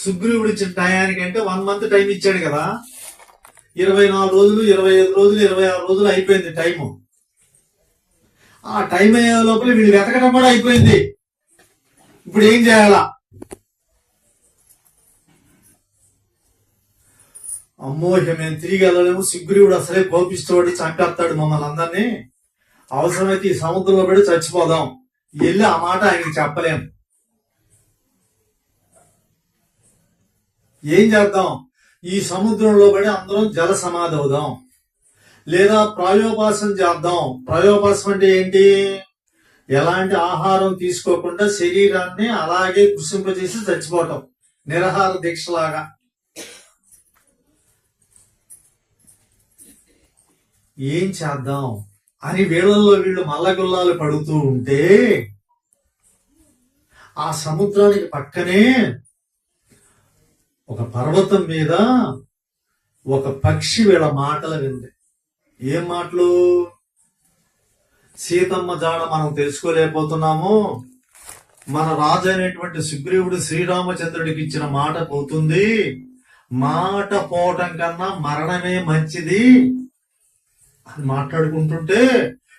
సుగ్రీవుడు ఇచ్చిన టయానికంటే 1 month time ఇచ్చాడు కదా. 24 రోజులు, 25 రోజులు, 26 రోజులు అయిపోయింది టైము. ఆ టైం అయ్యే లోపల వీళ్ళు వెతకడం కూడా అయిపోయింది. ఇప్పుడు ఏం చేయాలా? అమ్మో ఇక మేము తిరిగి వెళ్ళలేము, సుగ్రీవుడు అసలే కోపిస్తోడి చంపేస్తాడు మమ్మల్ని అందరినీ, అవసరమైతే ఈ సముద్రంలో పడి చచ్చిపోదాం. వెళ్ళి ఆ మాట ఆయనకి చెప్పలేం. ఏం చేద్దాం? ఈ సముద్రంలో పడి అందరం జల సమాధి అవుదాం, లేదా ప్రాయోపాసన చేద్దాం. ప్రాయోపాసన అంటే ఏంటి? ఎలాంటి ఆహారం తీసుకోకుండా శరీరాన్ని అలాగే కృషింపజేసి చచ్చిపోవటం, నిరాహార దీక్షలాగా. ఏం చేద్దాం అని వీళ్ళల్లో వీళ్ళు మల్లగుల్లాలు పడుతూ ఉంటే ఆ సముద్రానికి పక్కనే ఒక పర్వతం మీద ఒక పక్షి వీళ్ళ మాటలు వింది. ఏం మాటలు? సీతమ్మ జాడ మనం తెలుసుకోలేకపోతున్నాము, మన రాజు అయినటువంటి సుగ్రీవుడు శ్రీరామచంద్రుడికి ఇచ్చిన మాట పోతుంది, మాట పోవటం కన్నా మరణమే మంచిది అని మాట్లాడుకుంటుంటే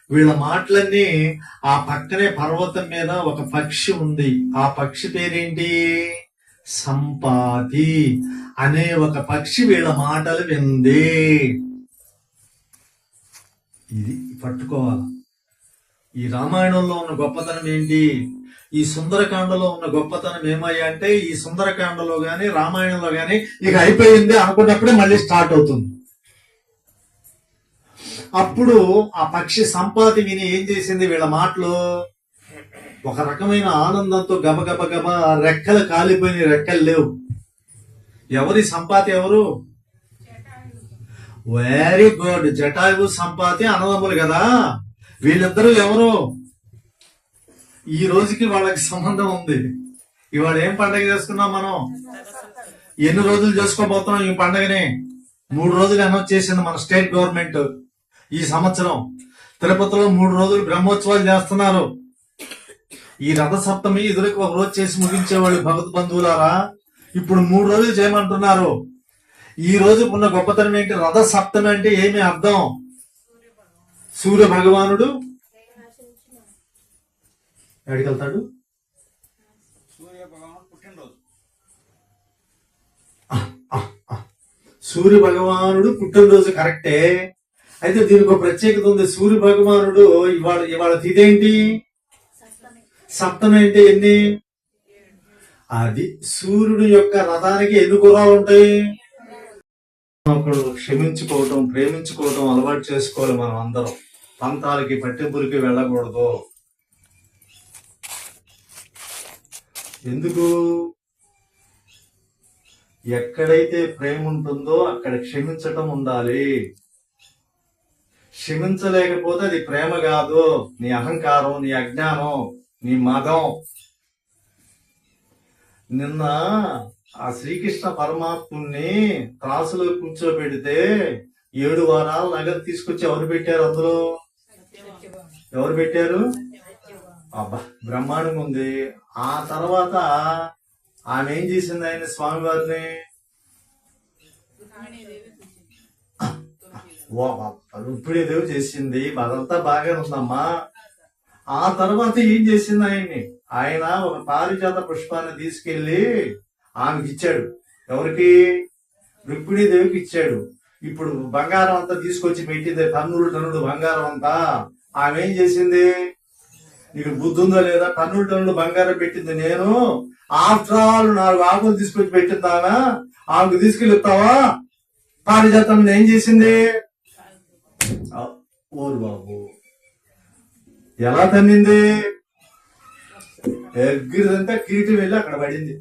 వీళ్ళ మాటలన్నీ ఆ పక్కనే పర్వతం మీద ఒక పక్షి ఉంది. ఆ పక్షి పేరేంటి? సంపాతి అనే ఒక పక్షి వీళ్ళ మాటలు వింది. ఇది పట్టుకోవాలి. ఈ రామాయణంలో ఉన్న గొప్పతనం ఏంటి? ఈ సుందరకాండలో ఉన్న గొప్పతనం ఏమయ్యా అంటే, ఈ సుందరకాండలో గాని రామాయణంలో గాని ఇక అయిపోయింది అనుకున్నప్పుడే మళ్ళీ స్టార్ట్ అవుతుంది. అప్పుడు ఆ పక్షి సంపాతి విని ఏం చేసింది? వీళ్ళ మాటలు ఒక రకమైన ఆనందంతో గబగబ గబ రెక్కలు కాలిపోయిన, రెక్కలు లేవు. ఎవరి సంపాతి? ఎవరు? Very good. జటాయు సంపాతి అన్నదమ్ములు కదా వీళ్ళిద్దరూ. ఎవరు? ఈ రోజుకి వాళ్ళకి సంబంధం ఉంది. ఇవాళ ఏం పండగ చేసుకున్నాం మనం? ఎన్ని రోజులు చేసుకోబోతున్నాం ఈ పండగని? 3 రోజులు అనౌన్స్ చేసింది మన స్టేట్ గవర్నమెంట్. ఈ సంవత్సరం తిరుపతిలో 3 రోజులు బ్రహ్మోత్సవాలు చేస్తున్నారు. ఈ రథ సప్తమి ఇదివరకు ఒక రోజు చేసి ముగించేవాళ్ళు భగవద్ బంధువులారా. ఇప్పుడు 3 రోజులు చేయమంటున్నారు. ఈ రోజు ఉన్న గొప్పతనం ఏంటి? రథ సప్తమి అంటే ఏమి అర్థం? సూర్య భగవానుడు ఎక్కడికి వెళ్తాడు? సూర్య భగవానుడు పుట్టినరోజు కరెక్టే. అయితే దీనికి ఒక ప్రత్యేకత ఉంది. సూర్య భగవానుడు ఇవాళ తిథేంటి? సప్తమి అంటే ఎన్ని? అది సూర్యుడు యొక్క రథానికి ఎన్ని గుర్రాలు ఉంటాయి? ఒకడు క్షమించుకోవటం, ప్రేమించుకోవటం అలవాటు చేసుకోవాలి. మనం అందరం పంతాలకి పట్టింపులకి వెళ్ళకూడదు. ఎందుకు? ఎక్కడైతే ప్రేమ ఉంటుందో అక్కడ క్షమించటం ఉండాలి. క్షమించలేకపోతే అది ప్రేమ కాదు, నీ అహంకారం, నీ అజ్ఞానం, నీ మదం. నిన్న ఆ శ్రీకృష్ణ పరమాత్ముని త్రాసులో కూర్చోబెడితే 7 వారాలు నగదు తీసుకొచ్చి ఎవరు పెట్టారు? అందులో ఎవరు పెట్టారు? అబ్బా బ్రహ్మాండంగా ఉంది. ఆ తర్వాత ఆమె ఏం చేసింది? ఆయన స్వామివారిని రుక్మిణీదేవి చేసింది. అదంతా బాగానే ఉందమ్మా. ఆ తర్వాత ఏం చేసింది? ఆయన ఒక పారిజాత పుష్పాన్ని తీసుకెళ్లి ఆమెకి ఇచ్చాడు. ఎవరికి? రుక్మిణీదేవికి ఇచ్చాడు. ఇప్పుడు బంగారం అంతా తీసుకొచ్చి పెట్టింది, టన్నులు బంగారం అంతా. ఆమె ఏం చేసింది? నీకు బుద్ధి ఉందో లేదా? టన్నులు బంగారం పెట్టింది నేను. ఆఫ్టర్ ఆల్ 4 ఆకులు తీసుకొచ్చి పెట్టిందానా? ఆమెకు తీసుకెళ్ళి ఇస్తావా? పారిజాతం ఏం చేసింది? ఓరు బాబు, ఎలా తన్నింది? ఎగ్గిరిదంతా కిరీటం వెళ్ళి అక్కడ పడింది.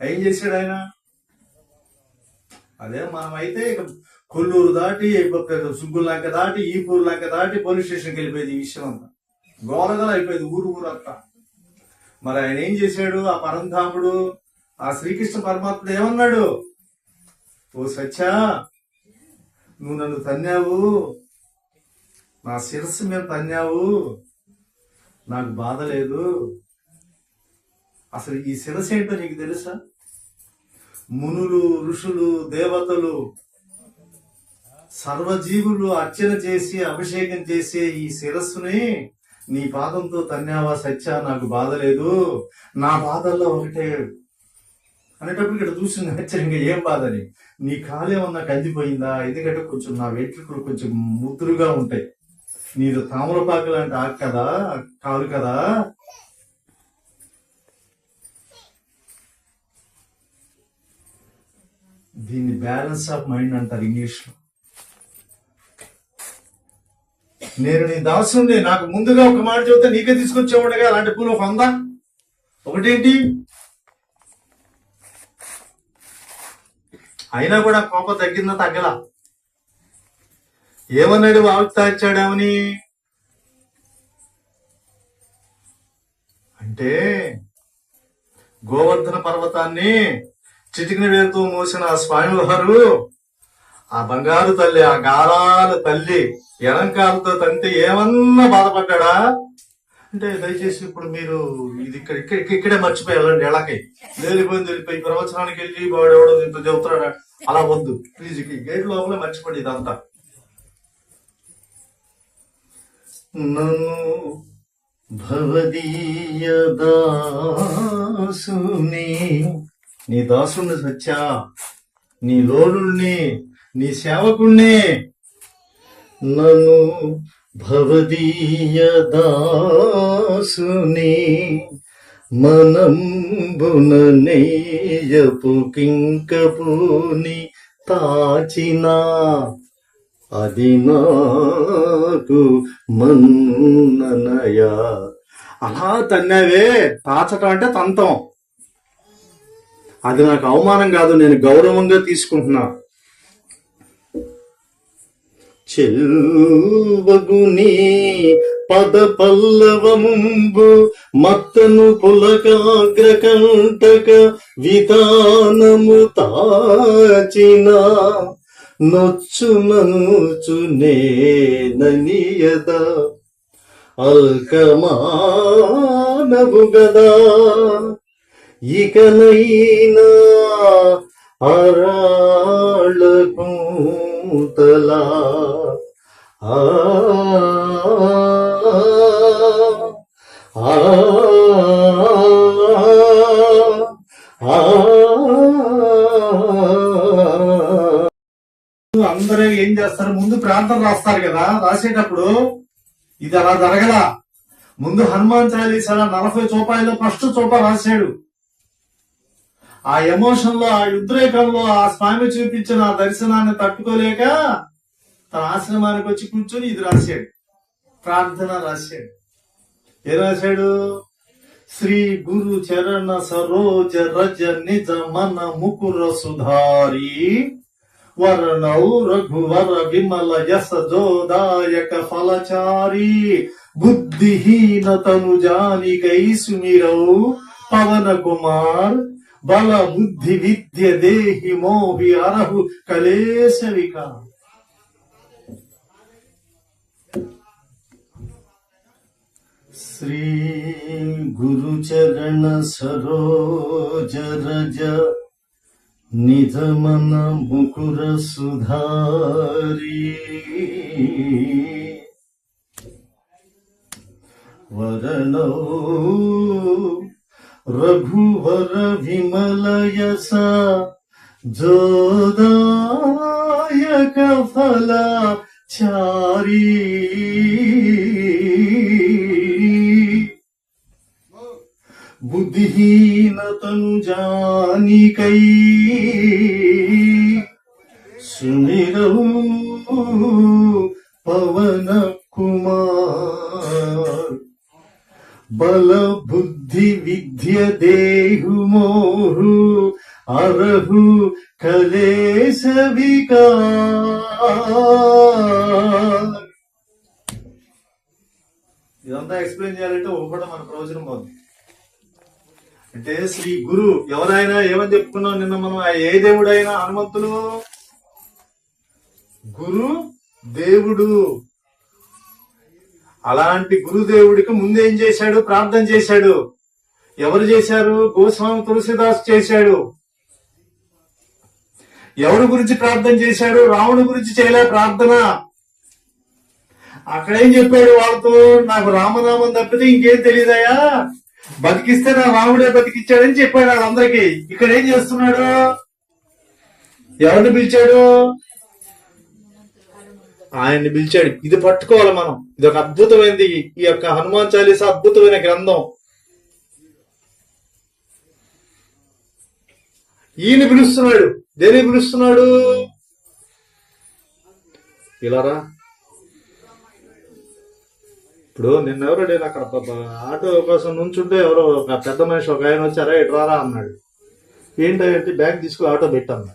ఏం చేశాడు ఆయన? అదే మనమైతే ఇక కొల్లూరు దాటి, సుగ్గులంక దాటి, ఈపూరు లంక దాటి పోలీస్ స్టేషన్కి వెళ్ళిపోయేది. ఈ విషయం అంతా గోలగల అయిపోయింది ఊరంతా. మరి ఆయన ఏం చేశాడు? ఆ పరంధాముడు, ఆ శ్రీకృష్ణ పరమాత్ముడు ఏమన్నాడు? ఓ సత్యా, నువ్వు నన్ను తన్నావు, నా శిరస్సు మీద తన్నావు, నాకు బాధ లేదు. అసలు ఈ శిరస్సు ఏంటో నీకు తెలుసా? మునులు, ఋషులు, దేవతలు, సర్వజీవులు అర్చన చేసి అభిషేకం చేసే ఈ శిరస్సుని నీ పాదంతో తన్యావా సత్యా, నాకు బాధ లేదు, నా బాధల్లో ఒకటే అనేటప్పుడు ఇక్కడ చూసింది ఆశ్చర్యంగా, ఏం బాధని? నీ కాలేమన్నా కందిపోయిందా? ఎందుకంటే కొంచెం నా వెంట్రుకలు కొంచెం ముద్దురుగా ఉంటాయి, నీది తామరపాకు లాంటి ఆకు కదా, కాదు కదా. దీన్ని బ్యాలెన్స్ ఆఫ్ మైండ్ అంటారు ఇంగ్లీష్ లో. నేను నీ దాసుని, నాకు ముందుగా ఒక మాట చెబితే నీకే తీసుకొచ్చేవాడుగా, అలాంటి పూలు ఒక 100. ఒకటేంటి? అయినా కూడా కోపం తగ్గిందా? తగ్గలా. ఏమన్నాడు? వాక్తాచాడామని అంటే గోవర్ధన పర్వతాన్ని చిటికిన వేరుతో మోసిన ఆ స్వామి వారు, ఆ బంగారు తల్లి, ఆ గారాల తల్లి ఎలంకాలతో తంటే ఏమన్నా బాధపడ్డా అంటే, దయచేసి ఇప్పుడు మీరు ఇది ఇక్కడే మర్చిపోయి వెళ్ళండి, ఎలాకై వెళ్ళిపోయింది, వెళ్ళిపోయి ప్రవచనానికి వెళ్ళి వాడెవడో ఇంత చెబుతున్నాడా, అలా వద్దు ప్లీజ్. గేట్ లోపల మర్చిపోండి ఇదంతా. నన్ను భవదీయ దాసుని, నీ దాసుని సత్యా, నీ లోనుణ్ణి, నీ సేవకుణ్ణి. నన్ను భవదీయ దాసుని మనంబున నెయ్యపు కింకపుని తాచిన, అది నాకు మన్ననయ. అలా తన్నావే, తాచటం అంటే తంతం, అది నాకు అవమానం కాదు, నేను గౌరవంగా తీసుకుంటున్నా. చెల్వగుని పద పల్లవముంబు మత్తను పులకాగ్రకంటక విధానము తాచిన, నొచ్చుననుచునే ననియద అల్కమానవు గదా. ఇకనైనా అరాళకు తలా ఆ అందరూ ఏం చేస్తారు? ముందు ప్రార్థన రాస్తారు కదా, రాసేటప్పుడు ఇది అలా జరగల. ముందు హనుమాన్ చాలీసా 40 రూపాయలు ఫస్ట్ చూప రాశాడు. ఆ ఎమోషన్ లో, ఆ ఉద్రేకంలో ఆ స్వామి చూపించిన ఆ దర్శనాన్ని తట్టుకోలేక తన ఆశ్రమానికి వచ్చి కూర్చొని ఇది రాశాడు, ప్రార్థన రాశాడు. ఏం రాశాడు? శ్రీ గురు చరణ సరోజ రజ నిజ మన ముకుర సుధారి వరణౌ రఘువర విమల యస జోదాయక ఫలచారి బుద్ధిహీన తను జానికై సుమిరౌ పవన కుమార్ బల బుద్ధి విద్య దేహి మోహి అరహు కలేశవిక. శ్రీ గురు చరణ సరోజ రజ నిధమన ముకుర సుధారి వరణౌ రఘువర విమలయస జోదాయక ఫల చారి బుద్ధిహీనతను జానికై సుమిరౌ పవన కుమార్ బల బుద్ధి విద్య దేహు మోహు అరహు కలేశ వికార్. ఇదంతా ఎక్స్ప్లెయిన్ చేయాలంటే ఒకటి మన ప్రయోజనం పోతుంది. అంటే శ్రీ గురు ఎవరైనా ఏమని చెప్పుకున్నాం నిన్న మనం? ఏ దేవుడైనా హనుమంతులు గురు దేవుడు. అలాంటి గురుదేవుడికి ముందేం చేశాడు? ప్రార్థన చేశాడు. ఎవరు చేశారు? గోస్వామి తులసిదాస్ చేశాడు. ఎవరి గురించి ప్రార్థన చేశాడు? రాముడి గురించి చేయలే ప్రార్థన. అక్కడేం చెప్పాడు వాళ్ళతో? నాకు రామనామం తప్పితే ఇంకేం తెలియదయా, బతికిస్తే నా రాముడే బతికిచ్చాడని చెప్పాడు వాళ్ళందరికీ. ఇక్కడ ఏం చేస్తున్నాడు? ఎవరిని పిలిచాడు? ఆయన్ని పిలిచాడు. ఇది పట్టుకోవాలి మనం. ఇది ఒక అద్భుతమైనది. ఈ యొక్క హనుమాన్ చాలీసా అద్భుతమైన గ్రంథం. ఈయన పిలుస్తున్నాడు. దేని పిలుస్తున్నాడు? ఇలారా. ఇప్పుడు నిన్నెవరో నేను అక్కడ ఆటో కోసం నుంచుంటే ఎవరో ఒక పెద్ద మనిషి ఒక ఆయన వచ్చారా, ఇటు రారా అన్నాడు. ఏంటంటే బ్యాగ్ తీసుకుని ఆటో పెట్టాను.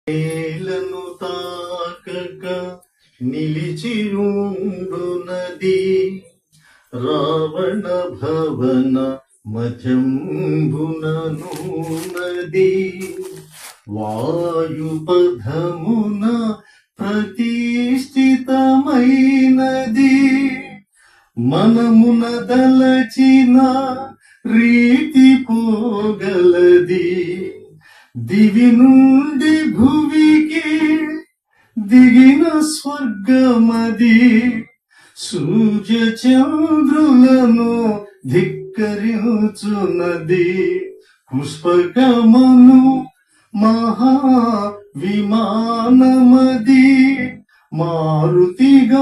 నేలను తాకక నిలిచి ఉండునది రావణ భవన మధ్యంబుననున్నది వాయుపథమున ప్రతిష్ఠితమైనది మనమున దలచిన రీతి పోగలది దివి నుండి భువికి దిగిన స్వర్గమది సూర్య చంద్రులను ధిక్కరించున్నది పుష్పకమను మహా విమానమది మారుతిగాంచెను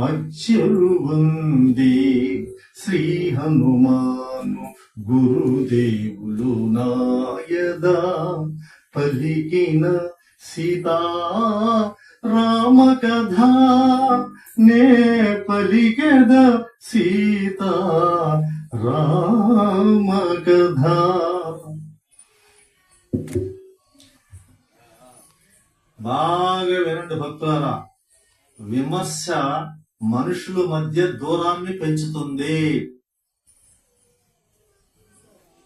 అచ్చరువంది శ్రీ హనుమాను గురుదేవులు నాయదా పలికిన సీతా రామ కథ నే పలికెద సీతా రామ కథ. బాగా వినండి భక్తులారా. విమర్శ మనుషుల మధ్య దూరాన్ని పెంచుతుంది.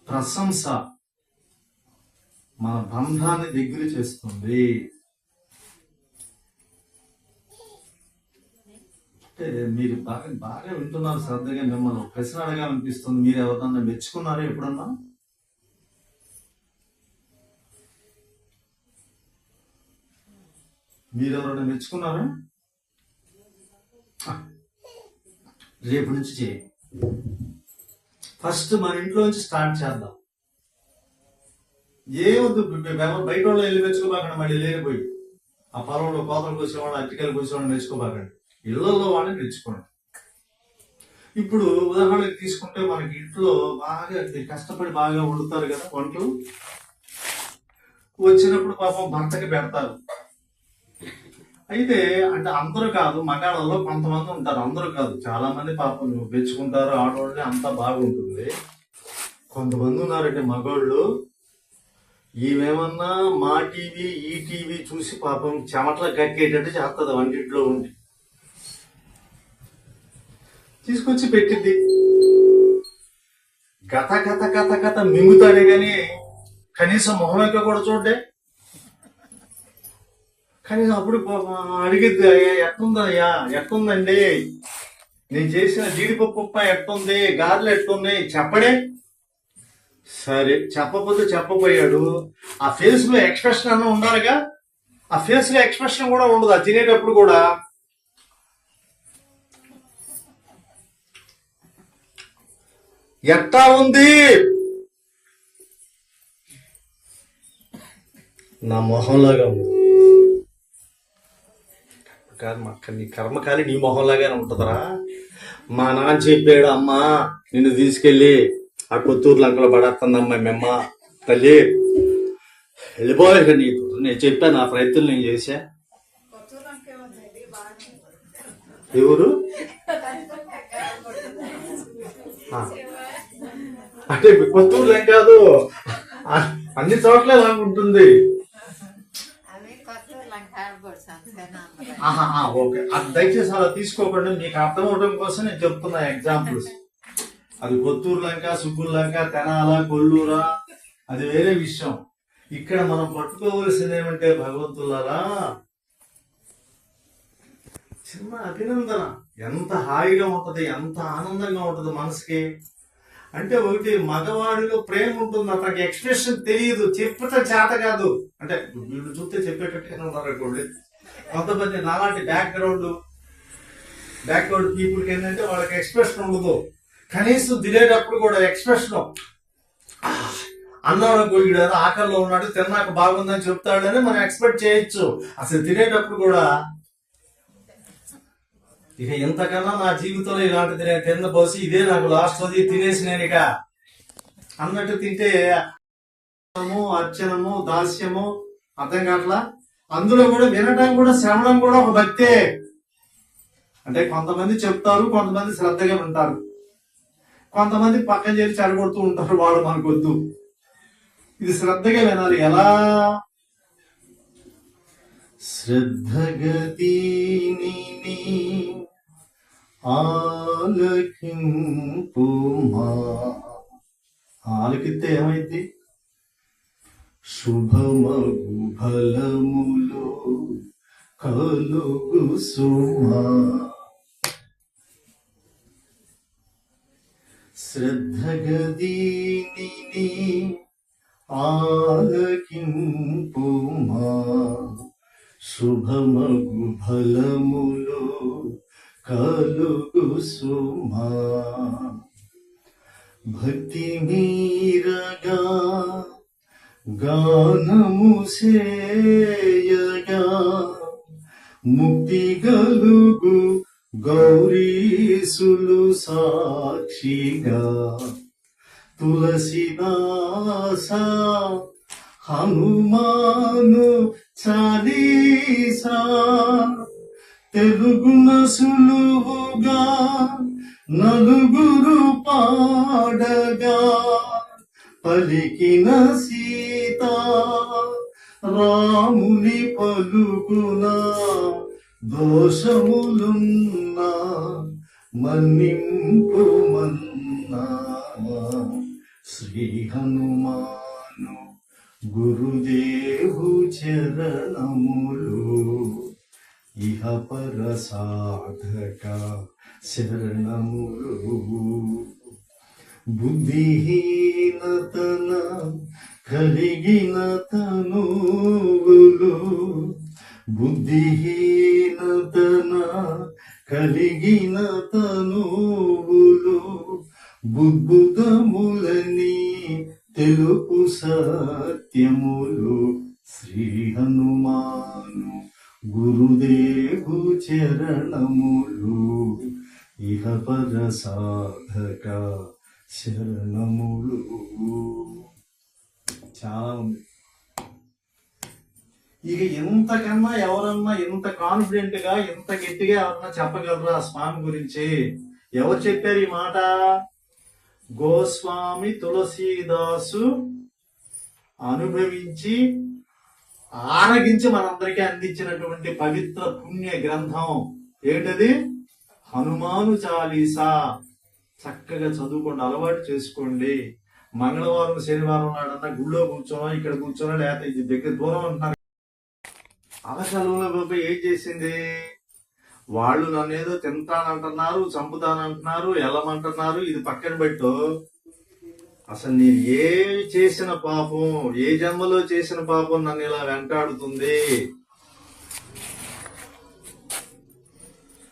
ప్రశంస మన బంధాన్ని దగ్గర చేస్తుంది. అంటే మీరు బాగా వింటున్నారు శ్రద్ధగా. మిమ్మల్ని ప్రశ్న అడగాలనిపిస్తుంది. మీరు ఎవరన్నా మెచ్చుకున్నారా ఎప్పుడన్నా? మీరు ఎవరైనా మెచ్చుకున్నారా? రేపు నుంచి చేయి. ఫస్ట్ మన ఇంట్లో నుంచి స్టార్ట్ చేద్దాం. ఏమొద్దు, బయట వాళ్ళు వెళ్ళి మెచ్చుకోబాకండి. మళ్ళీ లేనిపోయి ఆ పొలంలో కోతలు కూర్చోవాడు, అట్టికలు కూర్చోవాడు మెచ్చుకోబాకండి. ఇళ్లలో వాళ్ళని మెచ్చుకోండి. ఇప్పుడు ఉదాహరణకి తీసుకుంటే మనకి ఇంట్లో బాగా కష్టపడి బాగా వండుతారు కదా వంటలు. వచ్చినప్పుడు పాపం భర్తకి పెడతారు. అయితే అంటే అందరూ కాదు, మగాళ్ళలో కొంతమంది ఉంటారు, అందరూ కాదు, చాలా మంది పాపం మెచ్చుకుంటారు ఆడవాళ్ళని, అంతా బాగుంటుంది. కొంతమంది ఉన్నారంటే మగవాళ్ళు, ఈమెమన్నా మా టీవీ ఈ టీవీ చూసి పాపం చెమట్ల కక్కేటట్టు చేస్తుంది. వంటింట్లో ఉండి తీసుకొచ్చి పెట్టిద్ది. గత గత గత గత మింగుతాడే గాని కనీసం మొహం ఎక్క కూడా చూడ్డే. కనీసం అప్పుడు అడిగిద్ది, ఎట్టుందయ్యా, ఎట్టుందండి, నేను చేసిన జీడిపప్పు ఎట్టుంది, గారెలు ఎట్టుంది చెప్పడే. సరే చెప్పకపోతే చెప్పపోయాడు. ఆ ఫేస్ లో ఎక్స్ప్రెషన్ అన్న ఉండాలిగా. ఆ ఫేస్ లో ఎక్స్ప్రెషన్ కూడా ఉండదు. అది తినేటప్పుడు కూడా ఎట్టా ఉంది, నా మొహంలాగా ఉంది కాదు. నీ కర్మకాలి నీ మొహంలాగానే ఉంటుందరా. మా నాన్న చెప్పాడు, అమ్మా నిన్ను తీసుకెళ్ళి ఆ కొత్తూరు లంకలో పడేస్తుందమ్మా మెమ్మ తల్లి వెళ్ళిపోయాక నీకు నేను చెప్పాను. నా ప్రయత్నం నేను చేశా. ఎవరు అంటే కొత్తూరు లంక కాదు, అన్ని చోట్ల ఇలా ఉంటుంది. ఓకే, అది దయచేసి అలా తీసుకోకుండా మీకు అర్థం అవడం కోసం నేను చెప్తున్నా ఎగ్జాంపుల్స్. అది కొత్తూరు లంక, సుబ్బుల లంక, తెనాల, కొల్లూరా, అది వేరే విషయం. ఇక్కడ మనం పట్టుకోవలసింది ఏమంటే భగవంతులారా, చిన్న అభినందన ఎంత హాయిగా ఉంటది, ఎంత ఆనందంగా ఉంటది మనసుకి. అంటే ఒకటి మగవాడిలో ప్రేమ ఉంటుంది, అతనికి ఎక్స్ప్రెషన్ తెలియదు, చెప్పటం చేత కాదు. అంటే వీళ్ళు చూస్తే చెప్పేటట్టుగానే ఉన్నారు అనుకోండి. కొంతమంది నాలాంటి బ్యాక్గ్రౌండ్ పీపుల్కి ఏంటంటే వాళ్ళకి ఎక్స్ప్రెషన్ ఉండదు. కనీసం తినేటప్పుడు కూడా ఎక్స్ప్రెషన్ అన్నాడు వీడు ఆకలిలో ఉన్నాడు, తిన్నాక బాగుందని చెప్తాడని మనం ఎక్స్పెక్ట్ చేయొచ్చు. అసలు తినేటప్పుడు కూడా ఇక ఇంతకన్నా నా జీవితంలో ఇలాంటిది నేను తిన్న పోసి ఇదే నాకు లాస్ట్ అది తినేసి నేను ఇక అన్నట్టు తింటే అర్చనము దాస్యము అర్థం కావట్లా. అందులో కూడా వినటం కూడా శ్రవణం కూడా ఒక భక్తే. అంటే కొంతమంది చెప్తారు, కొంతమంది శ్రద్ధగా వింటారు, కొంతమంది పక్కన చేసి చెడగొడుతూ ఉంటారు, వాడు మనకొద్దు. ఇది శ్రద్ధగా వినాలి. ఎలా? శ్రద్ధగతి ఆలకింపుమా. ఆలకిస్తే ఏమైంది? శుభమగు ఫలములు కలుగు సుమా. శ్రద్ధగదీని ఆలకింపుమా. శుభమగు ఫలములు కలుగు సుమా. భక్తి మీరగా గానము సేయగా ముక్తి గలుగు గౌరీసులు సాక్షిగా. తులసిదాస హనుమాను చాలీసా తెలుగున సులువుగా నలుగురు పాడగా. పలికిన సీత రాముని పలుకున దోషములున్నా మన్నింపు మన్నా. శ్రీ హనుమాను గురుదేవు చరణములు ఇహ పర సాధక శరణములు. బుద్ధిహీనతన కలిగిన తనువులు, బుద్ధిహీనతన కలిగిన తనువులు బుద్బుదములని తెలుపు సత్యములు. శ్రీ హనుమాను గురుదేవు చరణములు ఇహ పర సాధక శరణములు. చాలా ఉంది. ఇక ఇంతకన్నా ఎవరన్నా ఇంత కాన్ఫిడెంట్ గా ఇంత గట్టిగా ఎవరన్నా చెప్పగలరా స్వామి గురించి? ఎవరు చెప్పారు ఈ మాట? గోస్వామి తులసీదాసు అనుభవించి ఆరగించి మనందరికీ అందించినటువంటి పవిత్ర పుణ్య గ్రంథం ఏంటది? హనుమాను చాలీసా. చక్కగా చదువుకోండి, అలవాటు చేసుకోండి. మంగళవారం శనివారం నాడన్నా గుళ్ళో కూర్చోనో ఇక్కడ కూర్చోనో లేకపోతే ఇది దగ్గర దూరం అంటున్నారు. అవసరంలో ఏం చేసింది? వాళ్ళు నన్ను ఏదో తింటానంటున్నారు, చంపుతానంటున్నారు, ఎల్లమంటున్నారు. ఇది పక్కన పెట్టు. అసలు నేను ఏ చేసిన పాపం, ఏ జన్మలో చేసిన పాపం నన్ను ఇలా వెంటాడుతుంది?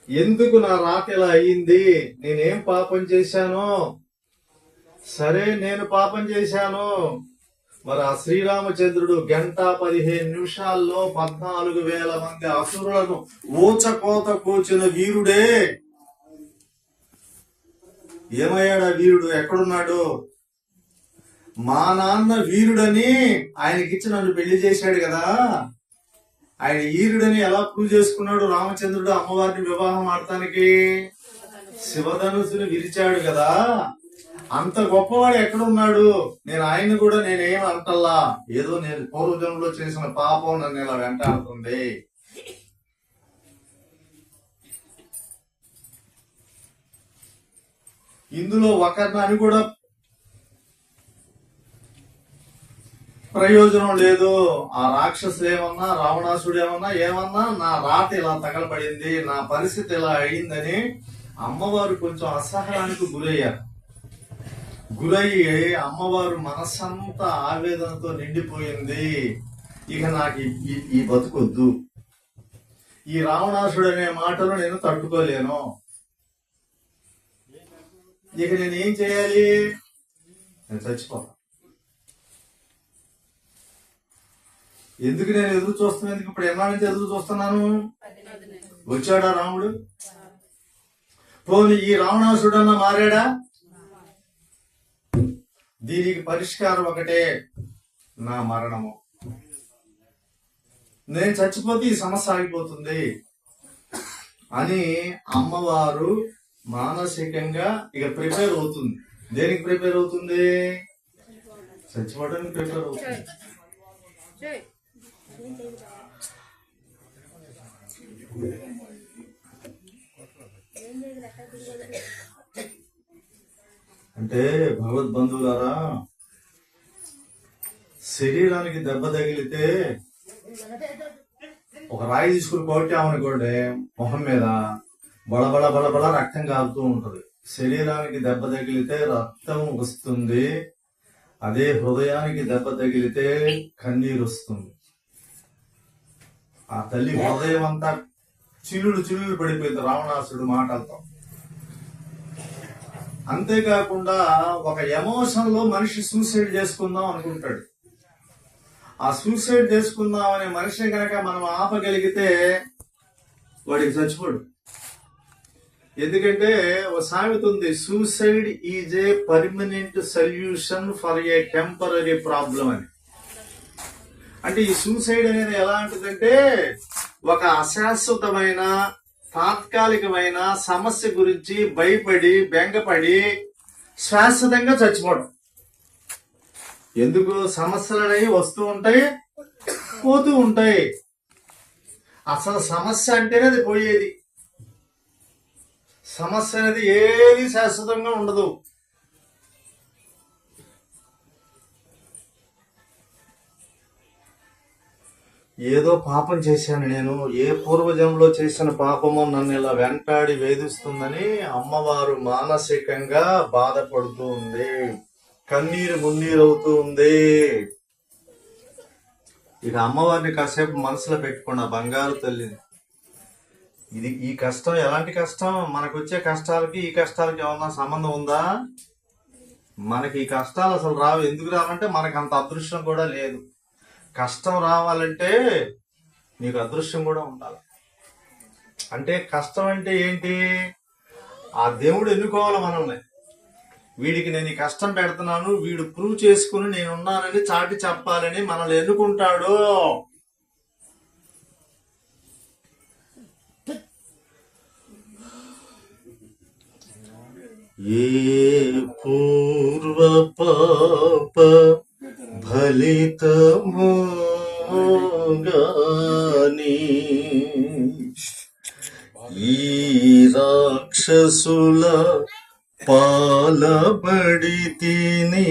ఎందుకు నా రాక ఇలా అయ్యింది? నేనేం పాపం చేశాను? సరే నేను పాపం చేశాను, మరి ఆ శ్రీరామచంద్రుడు 1:15 14,000 మంది అసురులను ఊచకోత కూర్చిన వీరుడే. ఏమయ్యాడు ఆ వీరుడు? ఎక్కడున్నాడు? మా నాన్న వీరుడని ఆయనకిచ్చి నన్ను పెళ్లి చేశాడు కదా. ఆయన వీరుడని ఎలా ప్రూవ్ చేసుకున్నాడు? రామచంద్రుడు అమ్మవారిని వివాహం ఆడటానికి శివధనుసుని విరిచాడు కదా. అంత గొప్పవాడు ఎక్కడున్నాడు? నేను ఆయన కూడా నేనేం అంటల్లా, ఏదో నేను పూర్వజన్మలో చేసిన పాపం నన్ను ఇలా వెంటాడుతుంది. ఇందులో ఒకరిని అని కూడా ప్రయోజనం లేదు. ఆ రాక్షసులు ఏమన్నా, రావణాసుడు ఏమన్నా నా రాత ఇలా తగలబడింది, నా పరిస్థితి ఇలా అయిందని అమ్మవారు కొంచెం అసహనానికి గురయ్యి అమ్మవారు మనస్సంతా ఆవేదనతో నిండిపోయింది. ఇక నాకు ఈ బతుకొద్దు, ఈ రావణాసుడు అనే మాటలు నేను తట్టుకోలేను, ఇక నేనేం చేయాలి, నేను చచ్చిపోతా. ఎందుకు నేను ఎదురు చూస్తున్నాను? ఎందుకు ఇప్పుడు ఎన్నాళ్ళ నుంచి ఎదురు చూస్తున్నాను? వచ్చాడా రాముడు? పోనీ ఈ రావణాసుడు అన్న మారాడా? దీనికి పరిష్కారం ఒకటే, నా మరణము. నేను చచ్చిపోతే ఈ సమస్య ఆగిపోతుంది అని అమ్మవారు మానసికంగా ఇక ప్రిపేర్ అవుతుంది. దేనికి ప్రిపేర్ అవుతుంది? చచ్చిపోవడానికి ప్రిపేర్ అవుతుంది. అంటే భగవద్బంధువులారా, శరీరానికి దెబ్బ తగిలితే ఒక రాయి తీసుకుని కొట్టామనుకోండి, మొహం మీద బళబళ బళబళ రక్తం కారుతూ ఉంటది. శరీరానికి దెబ్బ తగిలితే రక్తం వస్తుంది, అదే హృదయానికి దెబ్బ తగిలితే కన్నీరు వస్తుంది. ఆ తల్లి హృదయం అంతా చిల్లులు పడిపోయింది రావణాసుడు మాటలతో. అంతేకాకుండా ఒక ఎమోషన్ లో మనిషి సూసైడ్ చేసుకుందాం అనుకుంటాడు. ఆ సూసైడ్ చేసుకుందాం అనే మనిషిని కనుక మనం ఆపగలిగితే వాడికి చచ్చిపోడు. ఎందుకంటే ఒక సామెత ఉంది, suicide is a permanent solution for a temporary problem అని. అంటే ఈ సూసైడ్ అనేది ఎలాంటిదంటే, ఒక అశాశ్వతమైన తాత్కాలికమైన సమస్య గురించి భయపడి బెంగపడి శాశ్వతంగా చచ్చిపోవడం. ఎందుకు? సమస్యలు అనేవి వస్తూ ఉంటాయి, పోతూ ఉంటాయి. అసలు సమస్య అంటేనే అది పోయేది. సమస్య అనేది ఏది శాశ్వతంగా ఉండదు. ఏదో పాపం చేశాను నేను, ఏ పూర్వజంలో చేసిన పాపమో నన్ను ఇలా వెంటాడి వేధిస్తుందని అమ్మవారు మానసికంగా బాధపడుతూ ఉంది, కన్నీరు మున్నీరవుతూ ఉంది. ఇక అమ్మవారిని కాసేపు మనసులో పెట్టుకున్న బంగారు తల్లిని. ఈ కష్టం ఎలాంటి కష్టం? మనకు వచ్చే కష్టాలకి ఈ కష్టాలకి ఏమన్నా సంబంధం ఉందా? మనకి ఈ కష్టాలు అసలు రావు. ఎందుకు రావంటే మనకు అంత అదృష్టం కూడా లేదు. కష్టం రావాలంటే నీకు అదృష్టం కూడా ఉండాలి. అంటే కష్టం అంటే ఏంటి? ఆ దేవుడు ఎన్నుకోవాలి మనల్ని. వీడికి నేను ఈ కష్టం పెడుతున్నాను, వీడు ప్రూవ్ చేసుకుని నేనున్నానని చాటి చెప్పాలని మనల్ని ఎన్నుకుంటాడు. ఏ పూర్వ పాప ఫలితము గాని ఈ రాక్షసుల పాలబడి తిని.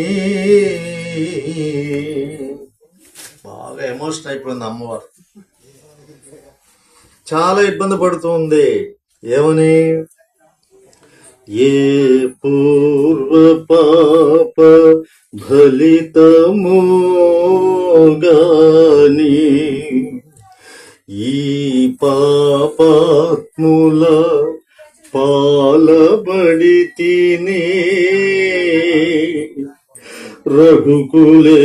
బాగా ఎమోషన్ అయిపోయింది అమ్మవారు, చాలా ఇబ్బంది పడుతుంది. ఏమని? ఏ పూర్వ పాప ఫలితము గాని ఈ పాపాత్ముల పాలబడి తిని. రఘుకులేసుడే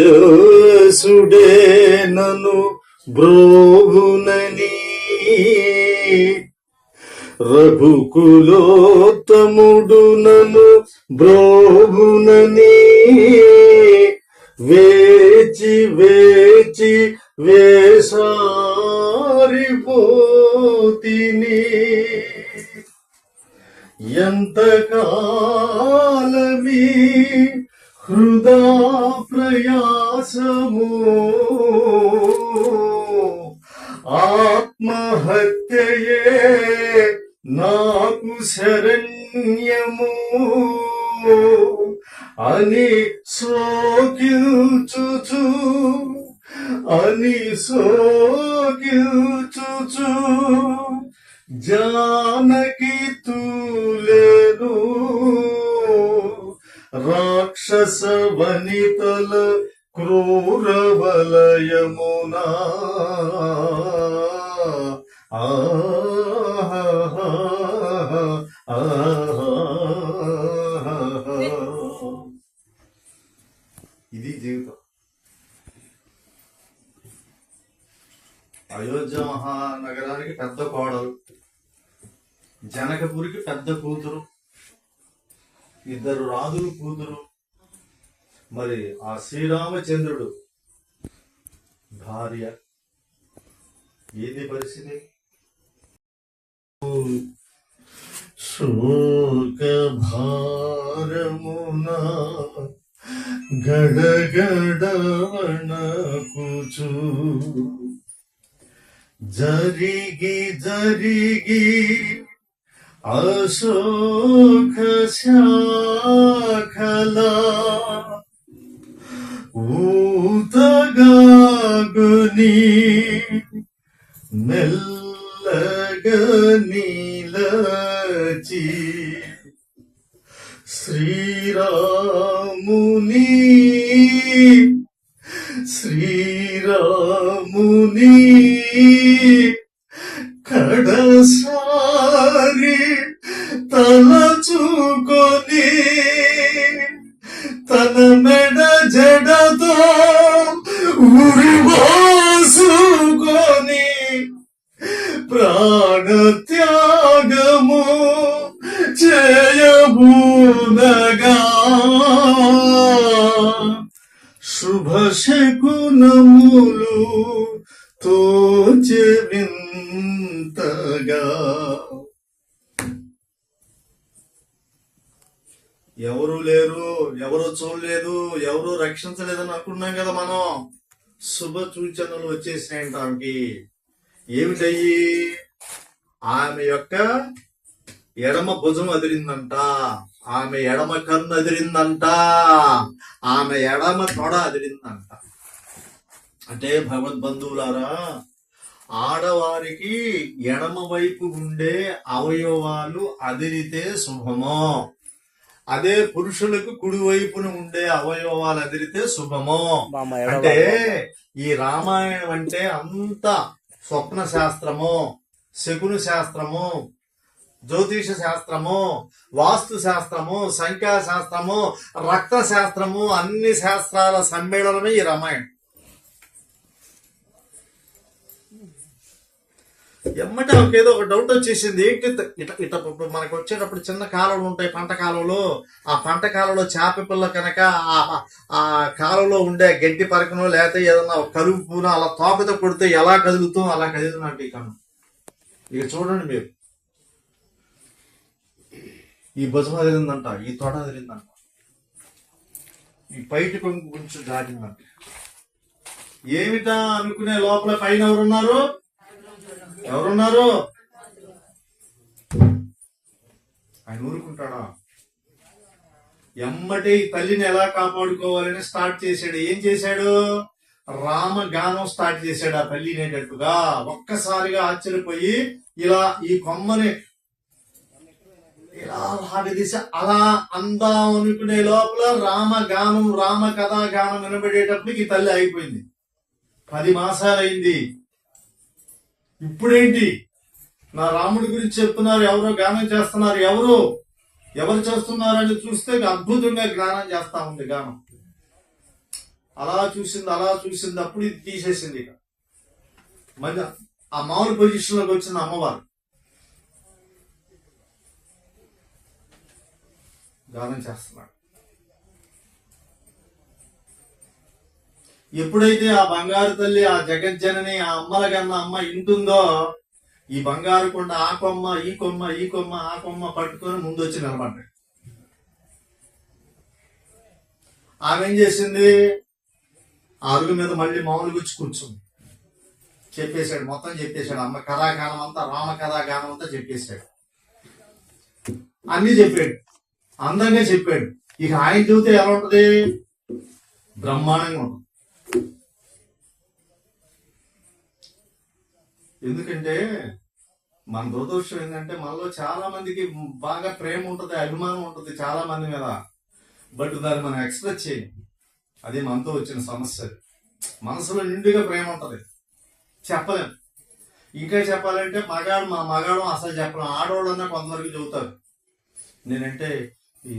నను బ్రోగునని, రఘుకులోత్తముడు నను బ్రోగునని వేచి వేచి వేసారిపోతిని. ఎంతకాలమీ హృదా ప్రయాసము, ఆత్మహత్యయే నాకు శరణ్యము అని సోకిల్చుచు అని సోకిల్చుచు జానకి తూలేను రాక్షస వనితల క్రూర వలయమునా ఇది జీవితం. అయోధ్య మహానగరానికి పెద్ద కోడలు, జనకపురికి పెద్ద కూతురు, ఇద్దరు రాజులు కూతురు. మరి ఆ శ్రీరామచంద్రుడు భార్య. ఏది పరిస్థితి? శోక భారమునా గడగడవణకుచు జరిగి జరిగి అశోక శాఖల ఊతగాగుని మెల్లగా నీలచి శ్రీరాముని కడసారి తలచుకొని తన మెడ జడతో ఉరివాసుకొని ప్రాణత్యాగము చేయబూనగా శుభశకునములు తోచె వింతగా. ఎవరు లేరు, ఎవరు చూడలేదు, ఎవరు రక్షించలేదని అనుకున్నాం కదా మనం. శుభ సూచనలు వచ్చేసినాయంట ఆమెకి. ఏమిటయ్యి? ఆమె యొక్క ఎడమ భుజం అదిరిందంట, ఆమె ఎడమ కన్ను అదిరిందంట, ఆమె ఎడమ తొడ అదిరిందంట. అంటే భగవద్బంధువులారా, ఆడవారికి ఎడమ వైపు ఉండే అవయవాలు అదిరితే శుభమో, అదే పురుషులకు కుడి వైపున ఉండే అవయవాలు అదిరితే శుభమో. అంటే ఈ రామాయణం అంటే అంత స్వప్న శాస్త్రము, శకున శాస్త్రము, జ్యోతిష శాస్త్రము, వాస్తు శాస్త్రము, సంఖ్యాశాస్త్రము, రక్త శాస్త్రము, అన్ని శాస్త్రాల సమ్మేళనమే ఈ రామాయణం. ఎమ్మటే ఏదో ఒక డౌట్ వచ్చేసింది. ఏంటి ఇట మనకు వచ్చేటప్పుడు చిన్న కాలువలు ఉంటాయి, పంట కాలువలు. ఆ పంట కాలంలో చేప పిల్ల కనుక ఆ కాలంలో ఉండే గడ్డి పరకను లేకపోతే ఏదన్నా కలుపు పూన అలా తోకతో కొడితే ఎలా కదులుతాం అలా కదిలినట్టు ఈ కన్ను. ఇక చూడండి మీరు, ఈ భుజం అదిరిందంట, ఈ తొడ అదిరిందంట, ఈ పైటి కొంగు కొంచెం దాటిందంట. ఏమిటా అనుకునే లోపల పైన ఎవరున్నారు? ఆయన ఊరుకుంటాడా? ఎమ్మటే ఈ తల్లిని ఎలా కాపాడుకోవాలని స్టార్ట్ చేశాడు. ఏం చేశాడు? రామగానం స్టార్ట్ చేశాడు. ఆ తల్లి అనేటట్టుగా ఒక్కసారిగా ఆశ్చర్యపోయి ఇలా ఈ కొమ్మని ఇలా లాగదీసి అలా అందాం అనుకునే లోపల రామగానం, రామ కథాగానం వినబడేటప్పటికి ఈ తల్లి అయిపోయింది. 10 మాసాలైంది. ఇప్పుడేంటి నా రాముడి గురించి చెప్తున్నారు, ఎవరో గానం చేస్తున్నారు, ఎవరు చేస్తున్నారని చూస్తే అద్భుతంగా గానం చేస్తా ఉంది. గానం అలా చూసింది, అప్పుడు ఇది తీసేసింది. ఇక మళ్ళీ ఆ మామూలు పొజిషన్ లోకి వచ్చింది అమ్మవారు. గానం చేస్తున్నాడు. ఎప్పుడైతే ఆ బంగారు తల్లి, ఆ జగజ్జనని, ఆ అమ్మల కన్నా అమ్మ ఇంటుందో, ఈ బంగారు కొండ ఆ కొమ్మ ఈ కొమ్మ ఆ కొమ్మ పట్టుకొని ముందు వచ్చి నిలబడ్డాడు. ఆమె ఏం చేసింది? ఆ అరుగు మీద మళ్ళీ మామూలుగా వచ్చి కూర్చుంది. చెప్పేశాడు, మొత్తం చెప్పేశాడు. అమ్మ కథాగానం అంతా, రామ కథాగానం అంతా చెప్పేశాడు. అన్ని చెప్పాడు, అందంగా చెప్పాడు. ఇక ఆయన చెబితే ఎలా ఉంటది? బ్రహ్మాండంగా ఉంటుంది. ఎందుకంటే మన దురదృష్టం ఏంటంటే మనలో చాలా మందికి బాగా ప్రేమ ఉంటుంది, అభిమానం ఉంటుంది చాలా మంది మీద. బట్ దాన్ని మనం ఎక్స్ప్రెస్ చేయం. అది మనతో వచ్చిన సమస్య. మనసులో నిండుగా ప్రేమ ఉంటుంది, చెప్పలేం. ఇంకా చెప్పాలంటే మా మగాడు అసలు చెప్పలేం. ఆడవాళ్ళన్నా కొంతవరకు చెబుతారు, నేనంటే